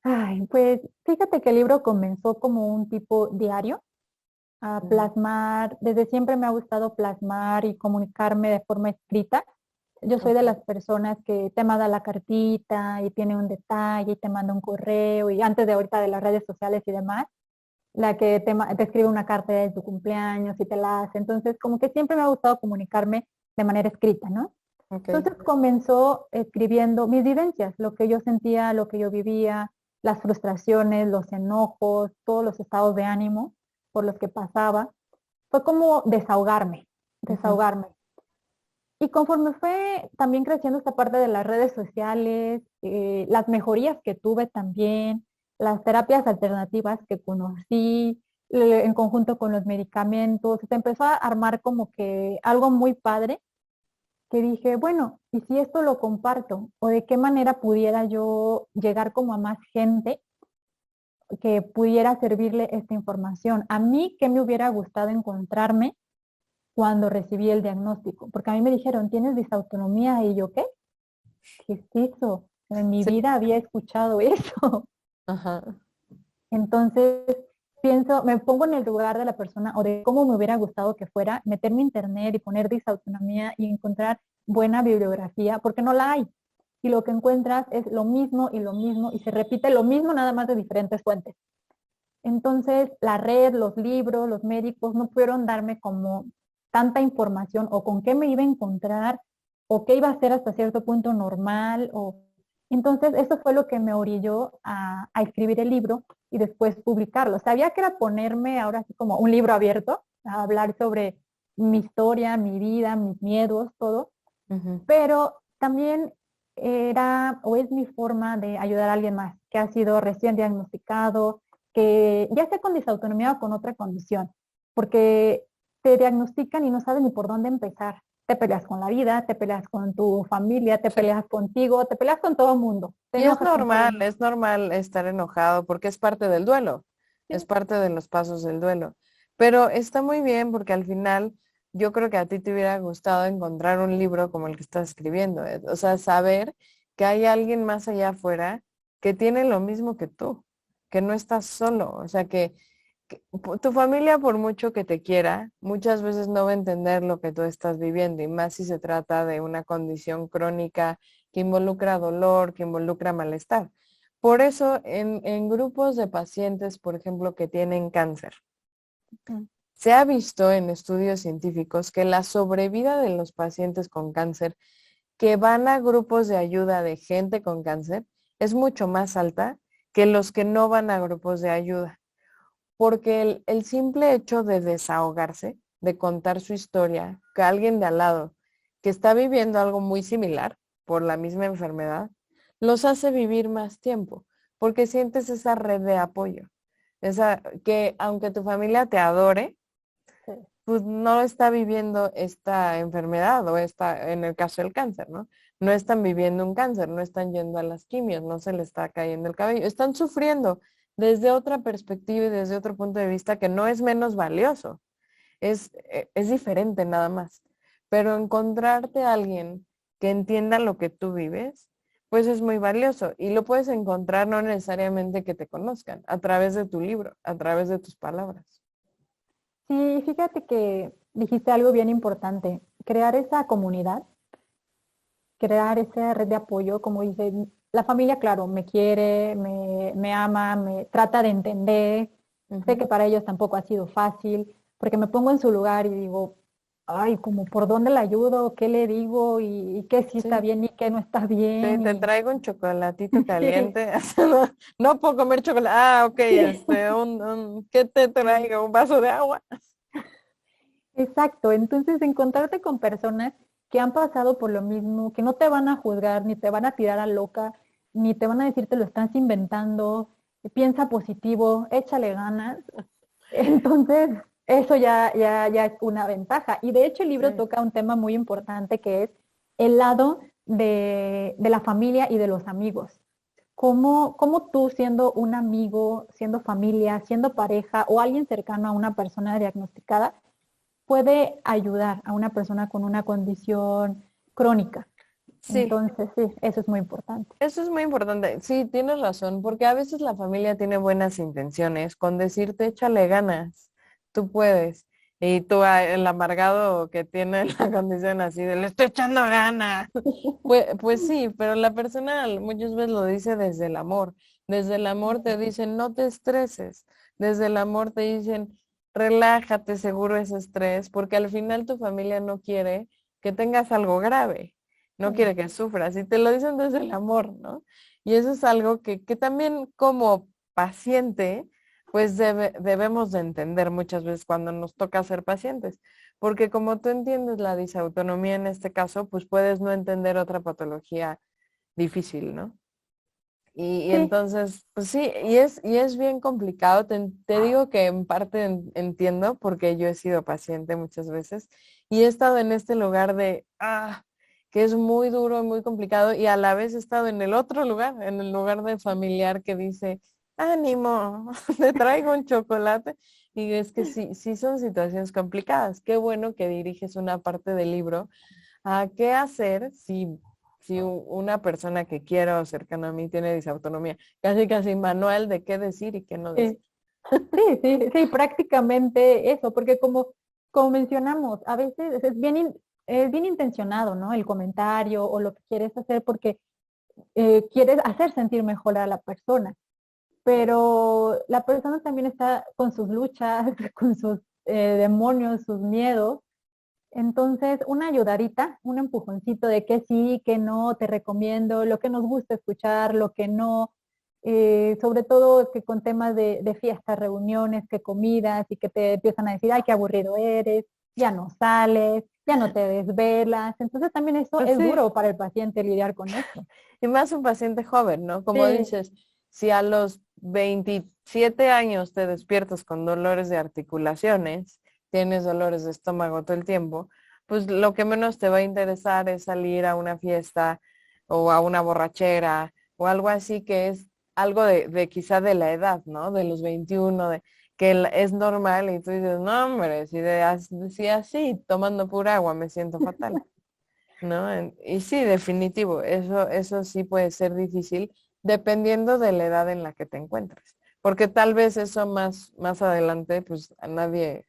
Ay, pues fíjate que el libro comenzó como un tipo diario, a Ujú. plasmar, desde siempre me ha gustado plasmar y comunicarme de forma escrita. Yo soy de Ok. las personas que te manda la cartita y tiene un detalle y te manda un correo y antes de ahorita de las redes sociales y demás, la que te escribe una carta de tu cumpleaños y te la hace. Entonces, como que siempre me ha gustado comunicarme de manera escrita, ¿no? Ok. Entonces comenzó escribiendo mis vivencias, lo que yo sentía, lo que yo vivía, las frustraciones, los enojos, todos los estados de ánimo por los que pasaba. Fue como desahogarme, Ujú. desahogarme. Y conforme fue también creciendo esta parte de las redes sociales, las mejorías que tuve también, las terapias alternativas que conocí, en conjunto con los medicamentos, se empezó a armar como que algo muy padre que dije, bueno, ¿y si esto lo comparto? ¿O de qué manera pudiera yo llegar como a más gente que pudiera servirle esta información? A mí, ¿qué me hubiera gustado encontrarme cuando recibí el diagnóstico? Porque a mí me dijeron, ¿tienes disautonomía? Y yo, ¿qué es eso? En mi Sí. vida había escuchado eso. Ajá. Entonces, pienso, me pongo en el lugar de la persona o de cómo me hubiera gustado que fuera, meterme a internet y poner disautonomía y encontrar buena bibliografía, porque no la hay. Y lo que encuentras es lo mismo y se repite lo mismo nada más de diferentes fuentes. Entonces, la red, los libros, los médicos no pudieron darme como tanta información o con qué me iba a encontrar o qué iba a ser hasta cierto punto normal. Entonces, eso fue lo que me orilló a escribir el libro y después publicarlo. Sabía que era ponerme ahora así como un libro abierto, a hablar sobre mi historia, mi vida, mis miedos, todo, Ujú. pero también era o es mi forma de ayudar a alguien más que ha sido recién diagnosticado, que ya sea con disautonomía o con otra condición, porque te diagnostican y no sabes ni por dónde empezar. Te peleas con la vida, te peleas con tu familia, te Sí. peleas contigo, te peleas con todo el mundo, te Y enojas con todo el mundo. es normal estar enojado porque es parte del duelo, es Sí, parte de los pasos del duelo. Pero está muy bien porque al final yo creo que a ti te hubiera gustado encontrar un libro como el que estás escribiendo, o sea, saber que hay alguien más allá afuera que tiene lo mismo que tú, que no estás solo, o sea, que tu familia por mucho que te quiera, muchas veces no va a entender lo que tú estás viviendo y más si se trata de una condición crónica que involucra dolor, que involucra malestar. Por eso, en grupos de pacientes, por ejemplo, que tienen cáncer, mm, se ha visto en estudios científicos que la sobrevida de los pacientes con cáncer que van a grupos de ayuda de gente con cáncer es mucho más alta que los que no van a grupos de ayuda. Porque el simple hecho de desahogarse, de contar su historia, que alguien de al lado que está viviendo algo muy similar por la misma enfermedad, los hace vivir más tiempo, porque sientes esa red de apoyo. Esa, que aunque tu familia te adore, sí. pues no está viviendo esta enfermedad o esta, en el caso del cáncer, ¿no? No están viviendo un cáncer, no están yendo a las quimios, no se les está cayendo el cabello, están sufriendo desde otra perspectiva y desde otro punto de vista que no es menos valioso, es diferente nada más. Pero encontrarte a alguien que entienda lo que tú vives, pues es muy valioso y lo puedes encontrar no necesariamente que te conozcan, a través de tu libro, a través de tus palabras. Sí, fíjate que dijiste algo bien importante, crear esa comunidad, crear esa red de apoyo, como dice, la familia, claro, me quiere, me ama, me trata de entender. Sé Ujú. que para ellos tampoco ha sido fácil, porque me pongo en su lugar y digo, ay, como por dónde le ayudo, qué le digo y qué sí está Sí. bien y qué no está Sí, bien. te Y traigo un chocolatito sí, caliente. No, no puedo comer chocolate. Ah, ok, sí. ¿qué te traigo? ¿Un vaso de agua? Exacto, entonces encontrarte con personas que han pasado por lo mismo, que no te van a juzgar, ni te van a tirar a loca, ni te van a decir te lo estás inventando, piensa positivo, échale ganas. Entonces, eso ya es una ventaja. Y de hecho el libro Sí. toca un tema muy importante que es el lado de la familia y de los amigos. ¿Cómo tú siendo un amigo, siendo familia, siendo pareja o alguien cercano a una persona diagnosticada puede ayudar a una persona con una condición crónica? Sí, Entonces, sí, eso es muy importante. eso es muy importante. Sí, tienes razón, porque a veces la familia tiene buenas intenciones con decirte échale ganas, tú puedes. Y tú, el amargado que tiene la condición así de le estoy echando ganas. Pues sí, pero la persona muchas veces lo dice desde el amor. Desde el amor te dicen no te estreses. Desde el amor te dicen relájate, seguro ese estrés, porque al final tu familia no quiere que tengas algo grave, no quiere que sufras. Y te lo dicen desde el amor, ¿no? Y eso es algo que también como paciente, pues debemos de entender muchas veces cuando nos toca ser pacientes. Porque como tú entiendes la disautonomía en este caso, pues puedes no entender otra patología difícil, ¿no? Y Sí, entonces, pues sí, y es bien complicado. Te digo que en parte entiendo porque yo he sido paciente muchas veces y he estado en este lugar que es muy duro, muy complicado y a la vez he estado en el otro lugar, en el lugar de familiar que dice, ánimo, te traigo un chocolate. Y es que sí, sí son situaciones complicadas. Qué bueno que diriges una parte del libro a qué hacer si una persona que quiero o cercana a mí tiene disautonomía. Casi, casi manual de qué decir y qué no decir. sí, sí, prácticamente eso, porque como mencionamos, a veces es bien intencionado, ¿no? El comentario o lo que quieres hacer porque quieres hacer sentir mejor a la persona, pero la persona también está con sus luchas, con sus demonios, sus miedos. Entonces, una ayudadita, un empujoncito de que sí, que no, te recomiendo, lo que nos gusta escuchar, lo que no, sobre todo que con temas de fiestas, reuniones, que comidas y que te empiezan a decir, ay, qué aburrido eres, ya no sales, ya no te desvelas. Entonces también eso Pues es sí, duro para el paciente lidiar con eso. y más un paciente joven, ¿no? Como Sí, dices, si a los 27 años te despiertas con dolores de articulaciones, tienes dolores de estómago todo el tiempo, pues lo que menos te va a interesar es salir a una fiesta o a una borrachera o algo así que es algo de quizá de la edad, ¿no? De los 21, que es normal y tú dices, no, hombre, si así, tomando pura agua me siento fatal. ¿No? Y sí, definitivo, eso sí puede ser difícil dependiendo de la edad en la que te encuentres. Porque tal vez eso más adelante, pues a nadie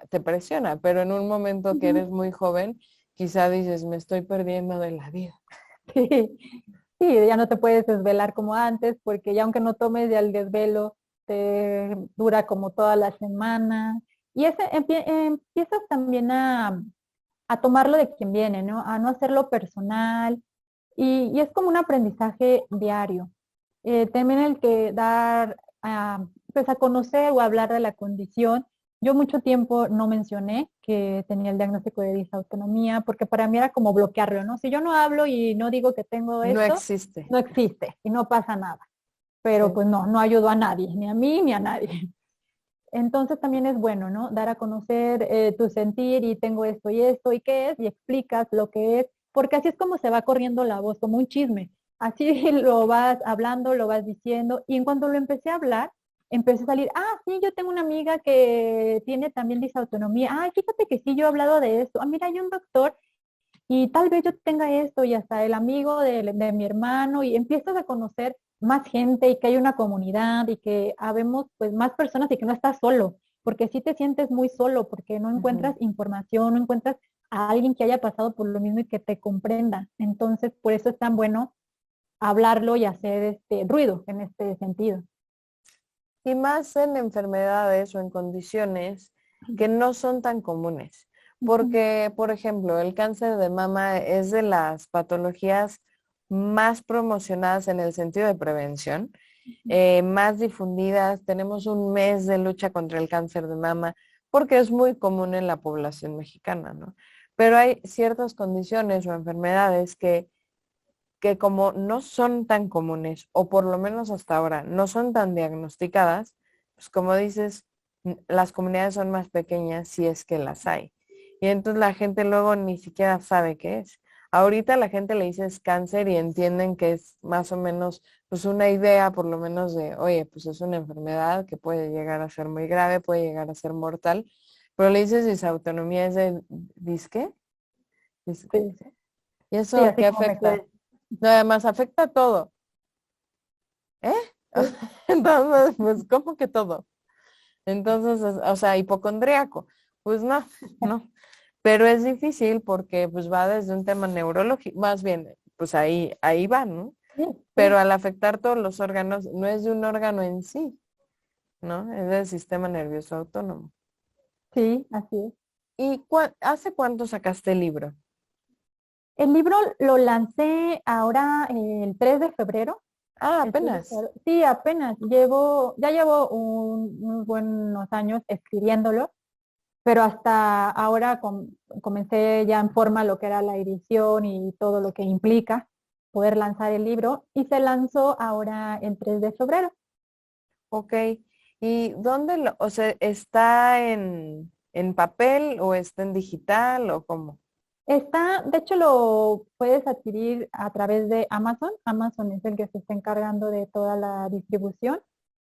te presiona, pero en un momento que ujú, eres muy joven, quizá dices, me estoy perdiendo de la vida. sí, sí, ya no te puedes desvelar como antes, porque ya aunque no tomes, ya el desvelo te dura como toda la semana. Y empiezas también a tomarlo de quien viene, ¿no? A no hacerlo personal. Y es como un aprendizaje diario. También el que dar, pues a conocer o hablar de la condición. Yo mucho tiempo no mencioné que tenía el diagnóstico de disautonomía porque para mí era como bloquearlo, ¿no? Si yo no hablo y no digo que tengo No esto, existe. no existe y no pasa nada. Pero Sí. pues no ayudo a nadie, ni a mí ni a nadie. Entonces también es bueno, ¿no? Dar a conocer tu sentir y tengo esto y qué es y explicas lo que es, porque así es como se va corriendo la voz, como un chisme. Así lo vas hablando, lo vas diciendo y en cuanto lo empecé a hablar, empecé a salir, sí, yo tengo una amiga que tiene también disautonomía, fíjate que sí, yo he hablado de esto, mira, hay un doctor y tal vez yo tenga esto y hasta el amigo de mi hermano y empiezas a conocer más gente y que hay una comunidad y que habemos pues más personas y que no estás solo, porque si te sientes muy solo, porque no encuentras Ujú. información, no encuentras a alguien que haya pasado por lo mismo y que te comprenda. Entonces, por eso es tan bueno hablarlo y hacer este ruido en este sentido. Y más en enfermedades o en condiciones que no son tan comunes. Ujú. Porque, por ejemplo, el cáncer de mama es de las patologías más promocionadas en el sentido de prevención, más difundidas. Tenemos un mes de lucha contra el cáncer de mama porque es muy común en la población mexicana, ¿no? Pero hay ciertas condiciones o enfermedades que como no son tan comunes, o por lo menos hasta ahora no son tan diagnosticadas, pues como dices, las comunidades son más pequeñas si es que las hay. Y entonces la gente luego ni siquiera sabe qué es. Ahorita la gente le dice es cáncer y entienden que es más o menos pues una idea por lo menos de, oye, pues es una enfermedad que puede llegar a ser muy grave, puede llegar a ser mortal, pero le dices disautonomía es de, ¿disque? Sí, ¿Y sí, eso así qué como me afecta? quedé. No, además afecta todo, ¿eh? Sí, Entonces, pues, ¿cómo que todo? Entonces, o sea, hipocondríaco. Pues no, no. Pero es difícil porque pues va desde un tema neurológico, más bien, pues ahí va, ¿no? sí, Pero sí, al afectar todos los órganos, no es de un órgano en sí, ¿no? Es del sistema nervioso autónomo. sí, así es. ¿Y hace cuánto sacaste el libro? El libro lo lancé ahora el 3 de febrero. Ah, El 3 de apenas. febrero. Sí, apenas. Ya llevo unos buenos años escribiéndolo, pero hasta ahora comencé ya en forma lo que era la edición y todo lo que implica poder lanzar el libro y se lanzó ahora el 3 de febrero. Ok. ¿Y dónde o sea, está en papel o está en digital o cómo? Está, de hecho, lo puedes adquirir a través de Amazon. Amazon es el que se está encargando de toda la distribución,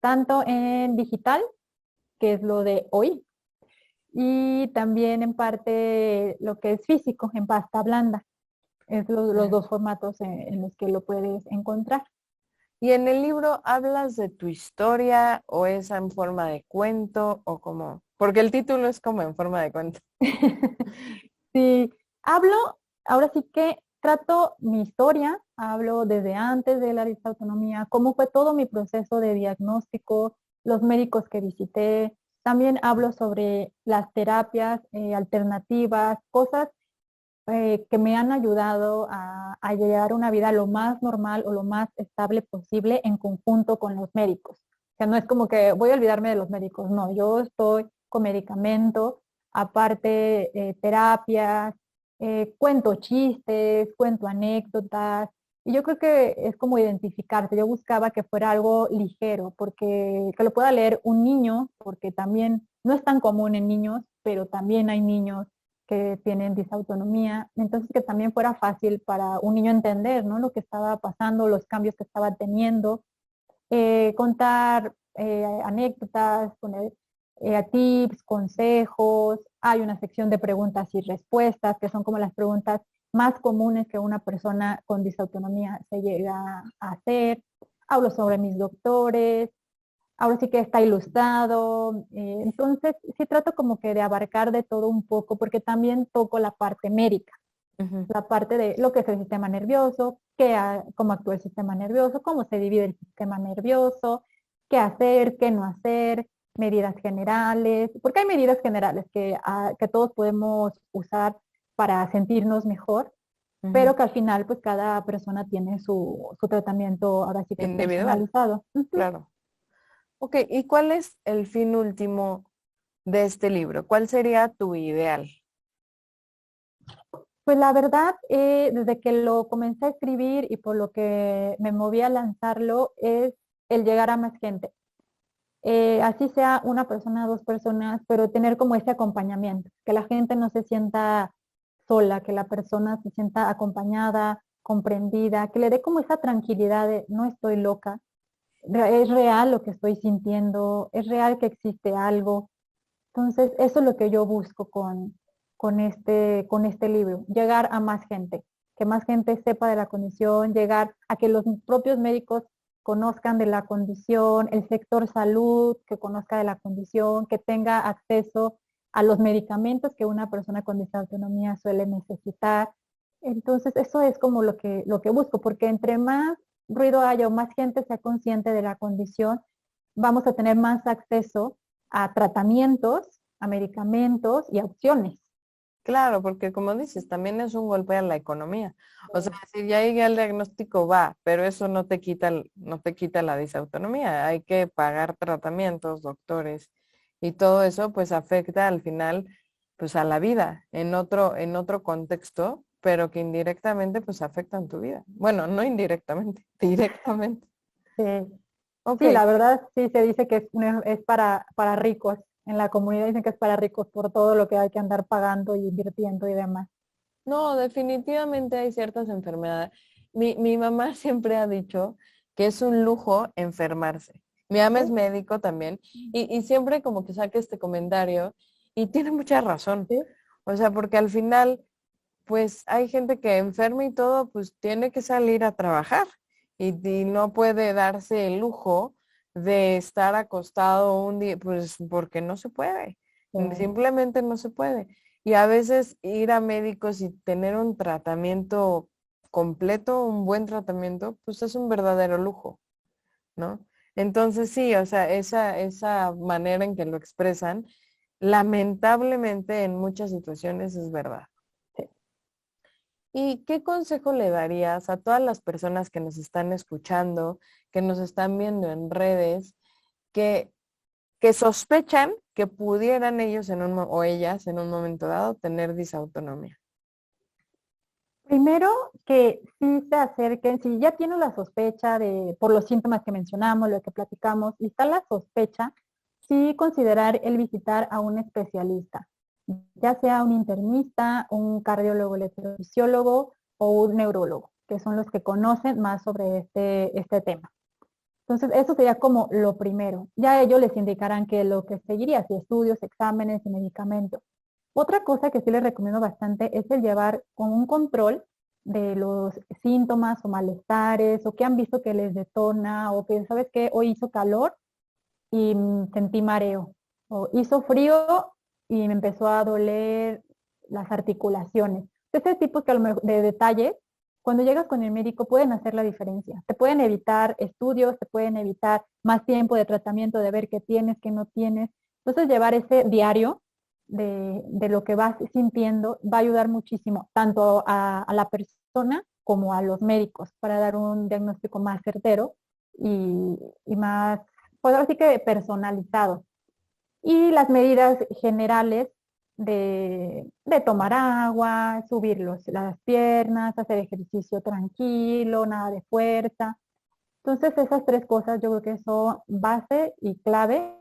tanto en digital, que es lo de hoy, y también en parte lo que es físico, en pasta blanda. Es los dos formatos en los que lo puedes encontrar. ¿Y en el libro hablas de tu historia o es en forma de cuento o cómo? Porque el título es como en forma de cuento. Sí, hablo, ahora sí que trato mi historia, hablo desde antes de la disautonomía, cómo fue todo mi proceso de diagnóstico, los médicos que visité, también hablo sobre las terapias alternativas, cosas que me han ayudado a llevar una vida lo más normal o lo más estable posible en conjunto con los médicos. O sea, no es como que voy a olvidarme de los médicos, no, yo estoy con medicamento, aparte terapias, cuento chistes, cuento anécdotas, y yo creo que es como identificarte. Yo buscaba que fuera algo ligero, porque que lo pueda leer un niño, porque también no es tan común en niños, pero también hay niños que tienen disautonomía, entonces que también fuera fácil para un niño entender, ¿no? Lo que estaba pasando, los cambios que estaba teniendo, contar anécdotas, poner tips, consejos, hay una sección de preguntas y respuestas, que son como las preguntas más comunes que una persona con disautonomía se llega a hacer. Hablo sobre mis doctores, ahora sí que está ilustrado. Entonces, sí trato como que de abarcar de todo un poco, porque también toco la parte médica, Ujú. la parte de lo que es el sistema nervioso, cómo actúa el sistema nervioso, cómo se divide el sistema nervioso, qué hacer, qué no hacer, medidas generales, porque hay medidas generales que todos podemos usar para sentirnos mejor, Ujú. pero que al final pues cada persona tiene su tratamiento ahora sí que Individual, personalizado. Ujú. claro. Ok, ¿y cuál es el fin último de este libro? ¿Cuál sería tu ideal? Pues la verdad, desde que lo comencé a escribir y por lo que me moví a lanzarlo, es el llegar a más gente. Así sea una persona, dos personas, pero tener como ese acompañamiento, que la gente no se sienta sola, que la persona se sienta acompañada, comprendida, que le dé como esa tranquilidad de no estoy loca, es real lo que estoy sintiendo, es real que existe algo. Entonces, eso es lo que yo busco con este libro, llegar a más gente, que más gente sepa de la condición, llegar a que los propios médicos conozcan de la condición, el sector salud, que conozca de la condición, que tenga acceso a los medicamentos que una persona con disautonomía suele necesitar. Entonces, eso es como lo que busco, porque entre más ruido haya o más gente sea consciente de la condición, vamos a tener más acceso a tratamientos, a medicamentos y a opciones. Claro, porque como dices, también es un golpe a la economía. O sea, si ya llegué al diagnóstico, va, pero eso no te quita la disautonomía. Hay que pagar tratamientos, doctores, y todo eso pues afecta al final pues a la vida en otro contexto, pero que indirectamente pues afectan tu vida. Bueno, no indirectamente, directamente. Sí, Ok, sí, la verdad sí se dice que es para ricos. En la comunidad dicen que es para ricos por todo lo que hay que andar pagando y invirtiendo y demás. No, definitivamente hay ciertas enfermedades. Mi mamá siempre ha dicho que es un lujo enfermarse. Mi mamá es Sí, médico también y siempre como que saca este comentario y tiene mucha razón. sí, O sea, porque al final, pues hay gente que enferma y todo, pues tiene que salir a trabajar y no puede darse el lujo de estar acostado un día, pues porque no se puede, sí, simplemente no se puede. Y a veces ir a médicos y tener un tratamiento completo, un buen tratamiento, pues es un verdadero lujo, ¿no? Entonces sí, o sea, esa manera en que lo expresan, lamentablemente en muchas situaciones es verdad. sí. ¿Y qué consejo le darías a todas las personas que nos están escuchando, que nos están viendo en redes, que, que sospechan que pudieran ellos o ellas en un momento dado tener disautonomía? Primero, que sí se acerquen, si ya tienen la sospecha por los síntomas que mencionamos, lo que platicamos, y está la sospecha, sí considerar el visitar a un especialista, ya sea un internista, un cardiólogo electrofisiólogo o un neurólogo, que son los que conocen más sobre este tema. Entonces, eso sería como lo primero. Ya ellos les indicarán que lo que seguiría, si estudios, exámenes y medicamentos. Otra cosa que sí les recomiendo bastante es el llevar con un control de los síntomas o malestares o que han visto que les detona o que, ¿sabes qué? Hoy hizo calor y sentí mareo o hizo frío y me empezó a doler las articulaciones. Ese tipo de detalles, cuando llegas con el médico pueden hacer la diferencia. Te pueden evitar estudios, te pueden evitar más tiempo de tratamiento, de ver qué tienes, qué no tienes. Entonces llevar ese diario de lo que vas sintiendo va a ayudar muchísimo, tanto a la persona como a los médicos, para dar un diagnóstico más certero y más, pues ahora sí que personalizado. Y las medidas generales de tomar agua, subir las piernas, hacer ejercicio tranquilo, nada de fuerza. Entonces esas tres cosas yo creo que son base y clave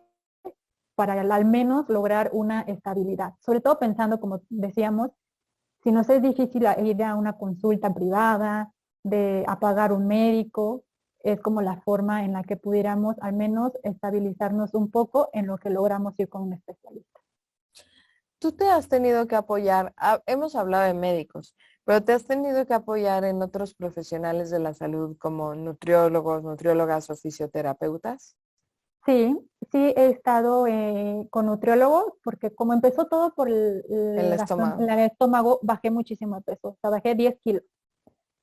para al menos lograr una estabilidad. Sobre todo pensando, como decíamos, si nos es difícil ir a una consulta privada, de apagar un médico, es como la forma en la que pudiéramos al menos estabilizarnos un poco en lo que logramos ir con un especialista. Tú te has tenido que apoyar, hemos hablado de médicos, pero te has tenido que apoyar en otros profesionales de la salud como nutriólogos, nutriólogas o fisioterapeutas. Sí, sí he estado con nutriólogos porque como empezó todo por El estómago. el estómago, bajé muchísimo de peso, o sea, bajé 10 kilos.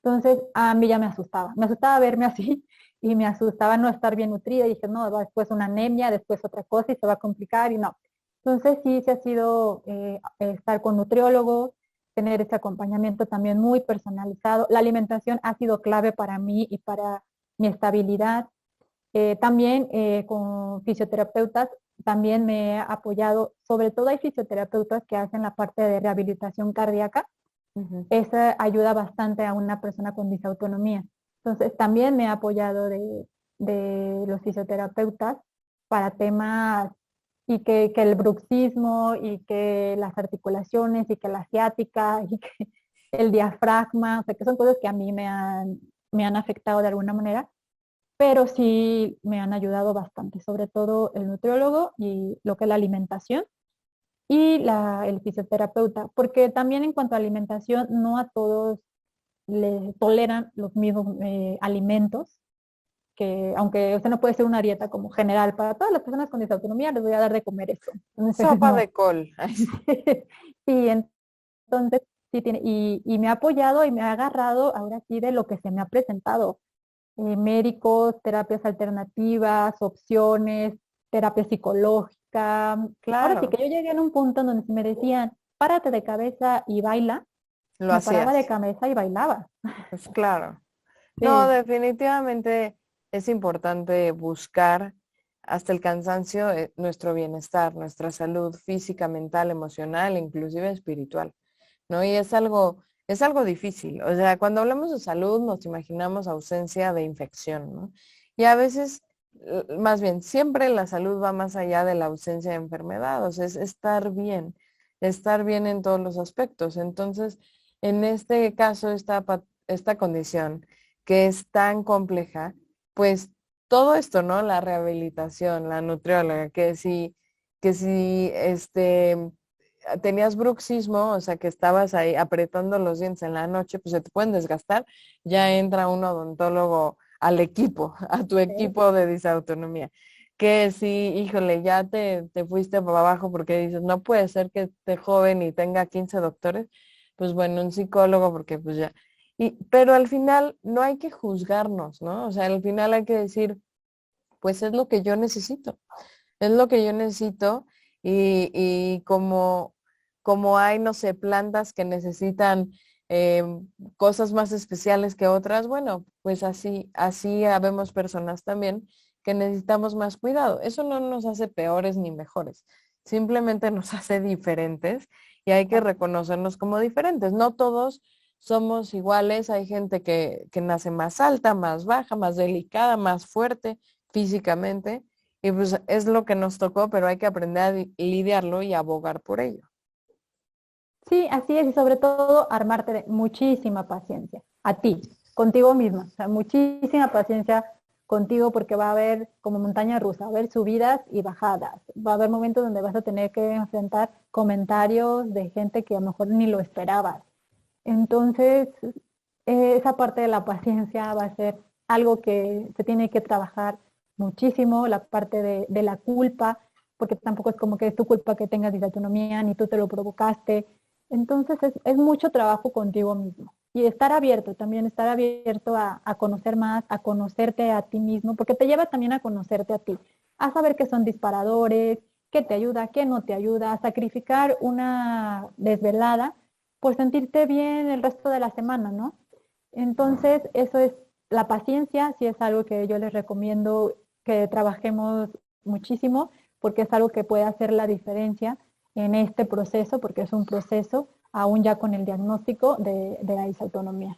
Entonces a mí ya me asustaba verme así y me asustaba no estar bien nutrida y dije, no, después una anemia, después otra cosa y se va a complicar y no. Entonces sí, se ha sido estar con nutriólogos, tener ese acompañamiento también muy personalizado. La alimentación ha sido clave para mí y para mi estabilidad. También con fisioterapeutas, también me he apoyado, sobre todo hay fisioterapeutas que hacen la parte de rehabilitación cardíaca, Ujú. esa ayuda bastante a una persona con disautonomía. Entonces, también me he apoyado de los fisioterapeutas para temas y que el bruxismo y que las articulaciones y que la ciática y que el diafragma, o sea, que son cosas que a mí me han afectado de alguna manera, pero sí me han ayudado bastante, sobre todo el nutriólogo y lo que es la alimentación y el fisioterapeuta, porque también en cuanto a alimentación, no a todos le toleran los mismos alimentos, que aunque usted no puede ser una dieta como general para todas las personas con disautonomía, les voy a dar de comer esto. Entonces, Sopa de no. col. Sí, entonces sí tiene, y me ha apoyado y me ha agarrado ahora sí de lo que se me ha presentado. Médicos, terapias alternativas, opciones, terapia psicológica. Ahora sí Claro, que yo llegué en un punto en donde si me decían, párate de cabeza y baila, lo me paraba de hacías. cabeza y bailaba. Pues claro. No, Sí, definitivamente es importante buscar hasta el cansancio nuestro bienestar, nuestra salud física, mental, emocional, inclusive espiritual, ¿no? Y es algo difícil. O sea, cuando hablamos de salud nos imaginamos ausencia de infección, ¿no? Y a veces, más bien, siempre la salud va más allá de la ausencia de enfermedad, o sea, es estar bien en todos los aspectos. Entonces, en este caso, esta condición que es tan compleja, pues todo esto, ¿no? La rehabilitación, la nutrióloga, que si tenías bruxismo, o sea, que estabas ahí apretando los dientes en la noche, pues se te pueden desgastar, ya entra un odontólogo al equipo, a tu Sí. equipo de disautonomía. Que si, híjole, ya te fuiste para abajo porque dices, no puede ser que esté joven y tenga 15 doctores, pues bueno, un psicólogo, porque pues ya. Pero al final no hay que juzgarnos, ¿no? O sea, al final hay que decir, pues es lo que yo necesito, es lo que yo necesito y como hay, no sé, plantas que necesitan eh, cosas más especiales que otras, bueno, pues así habemos personas también que necesitamos más cuidado. Eso no nos hace peores ni mejores, simplemente nos hace diferentes y hay que reconocernos como diferentes. No todos somos iguales, hay gente que nace más alta, más baja, más delicada, más fuerte físicamente. Y pues es lo que nos tocó, pero hay que aprender a lidiarlo y abogar por ello. Sí, así es, y sobre todo armarte de muchísima paciencia, a ti, contigo misma, o sea, muchísima paciencia contigo porque va a haber como montaña rusa, va a haber subidas y bajadas, va a haber momentos donde vas a tener que enfrentar comentarios de gente que a lo mejor ni lo esperabas. Entonces, esa parte de la paciencia va a ser algo que se tiene que trabajar muchísimo, la parte de la culpa, porque tampoco es como que es tu culpa que tengas disautonomía, ni tú te lo provocaste. Entonces es mucho trabajo contigo mismo. Y estar abierto, también estar abierto a conocer más, a conocerte a ti mismo, porque te lleva también a conocerte a ti, a saber qué son disparadores, qué te ayuda, qué no te ayuda, a sacrificar una desvelada por sentirte bien el resto de la semana, ¿no? Entonces, eso es la paciencia, sí es algo que yo les recomiendo que trabajemos muchísimo, porque es algo que puede hacer la diferencia en este proceso, porque es un proceso, aún ya con el diagnóstico de la disautonomía.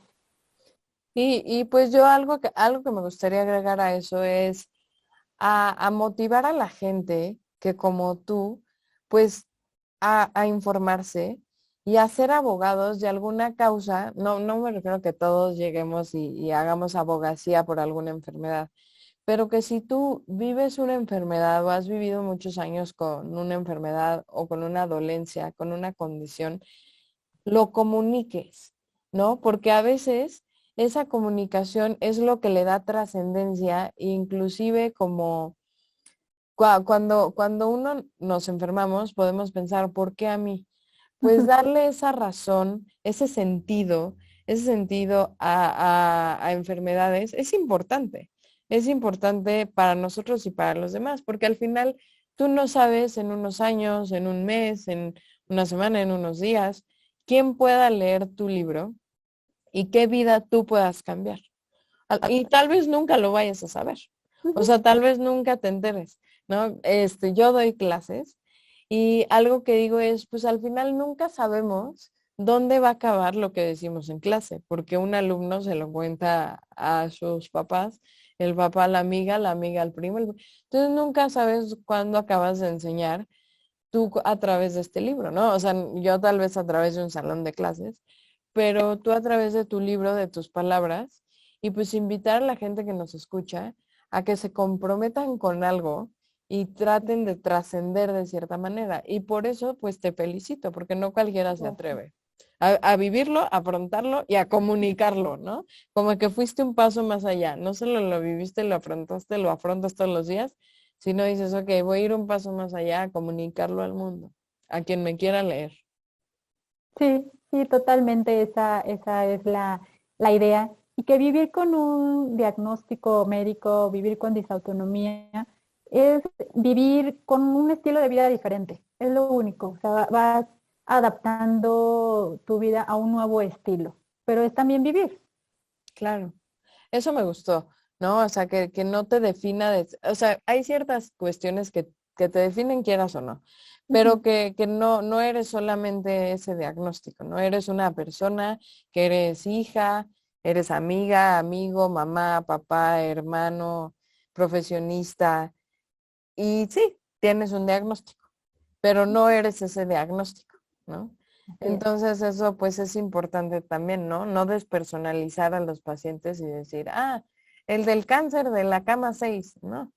Y pues yo algo que me gustaría agregar a eso es a motivar a la gente que como tú, pues a informarse y a ser abogados de alguna causa. No, no me refiero a que todos lleguemos y hagamos abogacía por alguna enfermedad, pero que si tú vives una enfermedad o has vivido muchos años con una enfermedad o con una dolencia, con una condición, lo comuniques, ¿no? Porque a veces esa comunicación es lo que le da trascendencia, inclusive como cuando uno nos enfermamos, podemos pensar, ¿por qué a mí? Pues darle esa razón, ese sentido a enfermedades es importante. Es importante para nosotros y para los demás, porque al final tú no sabes en unos años, en un mes, en una semana, en unos días, quién pueda leer tu libro y qué vida tú puedas cambiar. Y tal vez nunca lo vayas a saber. O sea, tal vez nunca te enteres, ¿no? Yo doy clases y algo que digo es, pues al final nunca sabemos dónde va a acabar lo que decimos en clase, porque un alumno se lo cuenta a sus papás, el papá a la amiga al primo. Entonces nunca sabes cuándo acabas de enseñar tú a través de este libro, ¿no? O sea, yo tal vez a través de un salón de clases, pero tú a través de tu libro, de tus palabras, y pues invitar a la gente que nos escucha a que se comprometan con algo y traten de trascender de cierta manera. Y por eso, pues te felicito, porque no cualquiera se atreve a vivirlo, a afrontarlo y a comunicarlo, ¿no? Como que fuiste un paso más allá, no solo lo viviste, lo afrontaste, lo afrontas todos los días, sino dices, ok, voy a ir un paso más allá a comunicarlo al mundo, a quien me quiera leer. Sí, sí, totalmente esa es la idea. Y que vivir con un diagnóstico médico, vivir con disautonomía, es vivir con un estilo de vida diferente. Es lo único. O sea, vas adaptando tu vida a un nuevo estilo. Pero es también vivir. Claro. Eso me gustó, ¿no? O sea, que no te defina, o sea, hay ciertas cuestiones que te definen quieras o no, pero Ujú. que no eres solamente ese diagnóstico, no eres una persona, que eres hija, eres amiga, amigo, mamá, papá, hermano, profesionista, y sí, tienes un diagnóstico, pero no eres ese diagnóstico, ¿no? Entonces eso pues es importante también, ¿no? No despersonalizar a los pacientes y decir, el del cáncer de la cama 6, ¿no?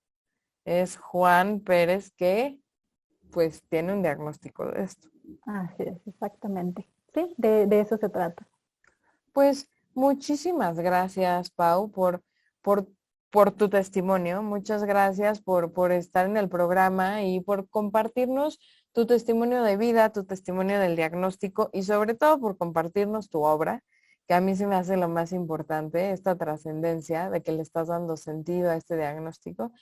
Es Juan Pérez que pues tiene un diagnóstico de esto. Así es, exactamente. Sí, de eso se trata. Pues muchísimas gracias, Pau, por tu testimonio. Muchas gracias por estar en el programa y por compartirnos tu testimonio de vida, tu testimonio del diagnóstico y sobre todo por compartirnos tu obra, que a mí se me hace lo más importante, esta trascendencia de que le estás dando sentido a este diagnóstico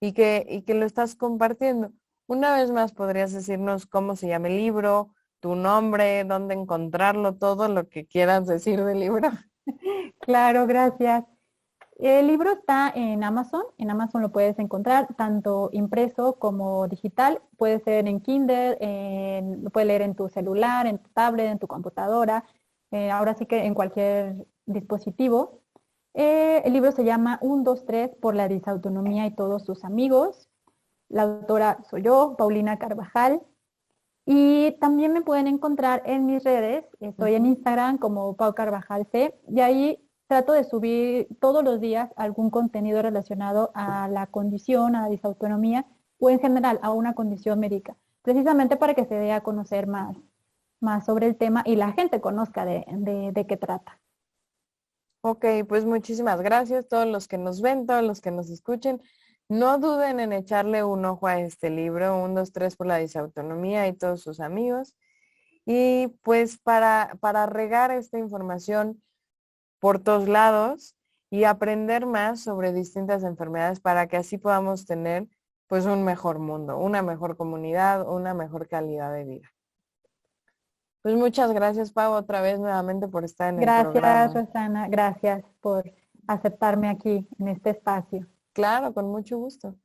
y que lo estás compartiendo. Una vez más, ¿podrías decirnos cómo se llama el libro, tu nombre, dónde encontrarlo, todo lo que quieras decir del libro? Claro, gracias. El libro está en Amazon lo puedes encontrar tanto impreso como digital, puede ser en Kindle, lo puedes leer en tu celular, en tu tablet, en tu computadora, ahora sí que en cualquier dispositivo. El libro se llama 1, 2, 3 por la disautonomía y todos sus amigos. La autora soy yo, Paulina Carvajal. Y también me pueden encontrar en mis redes, estoy en Instagram como Pau Carvajal C, y ahí trato de subir todos los días algún contenido relacionado a la condición, a la disautonomía o en general a una condición médica, precisamente para que se dé a conocer más sobre el tema y la gente conozca de qué trata. Ok, pues muchísimas gracias a todos los que nos ven, todos los que nos escuchen. No duden en echarle un ojo a este libro, 1, 2, 3 por la disautonomía y todos sus amigos. Y pues para regar esta información por todos lados y aprender más sobre distintas enfermedades para que así podamos tener pues un mejor mundo, una mejor comunidad, una mejor calidad de vida. Pues muchas gracias, Pau, otra vez nuevamente por estar en el programa. Gracias, Rosana, gracias por aceptarme aquí en este espacio. Claro, con mucho gusto.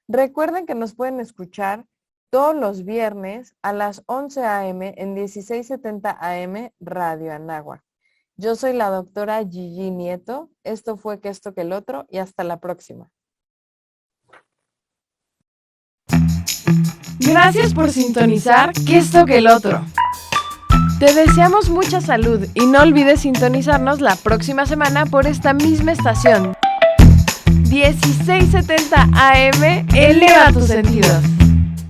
Recuerden que nos pueden escuchar todos los viernes a las 11 a.m. en 1670 a.m. Radio Anáhuac. Yo soy la doctora Gigi Nieto. Esto fue Que Esto Que el Otro y hasta la próxima. Gracias por sintonizar Que Esto Que el Otro. Te deseamos mucha salud y no olvides sintonizarnos la próxima semana por esta misma estación. 1670 AM, eleva tus sentidos.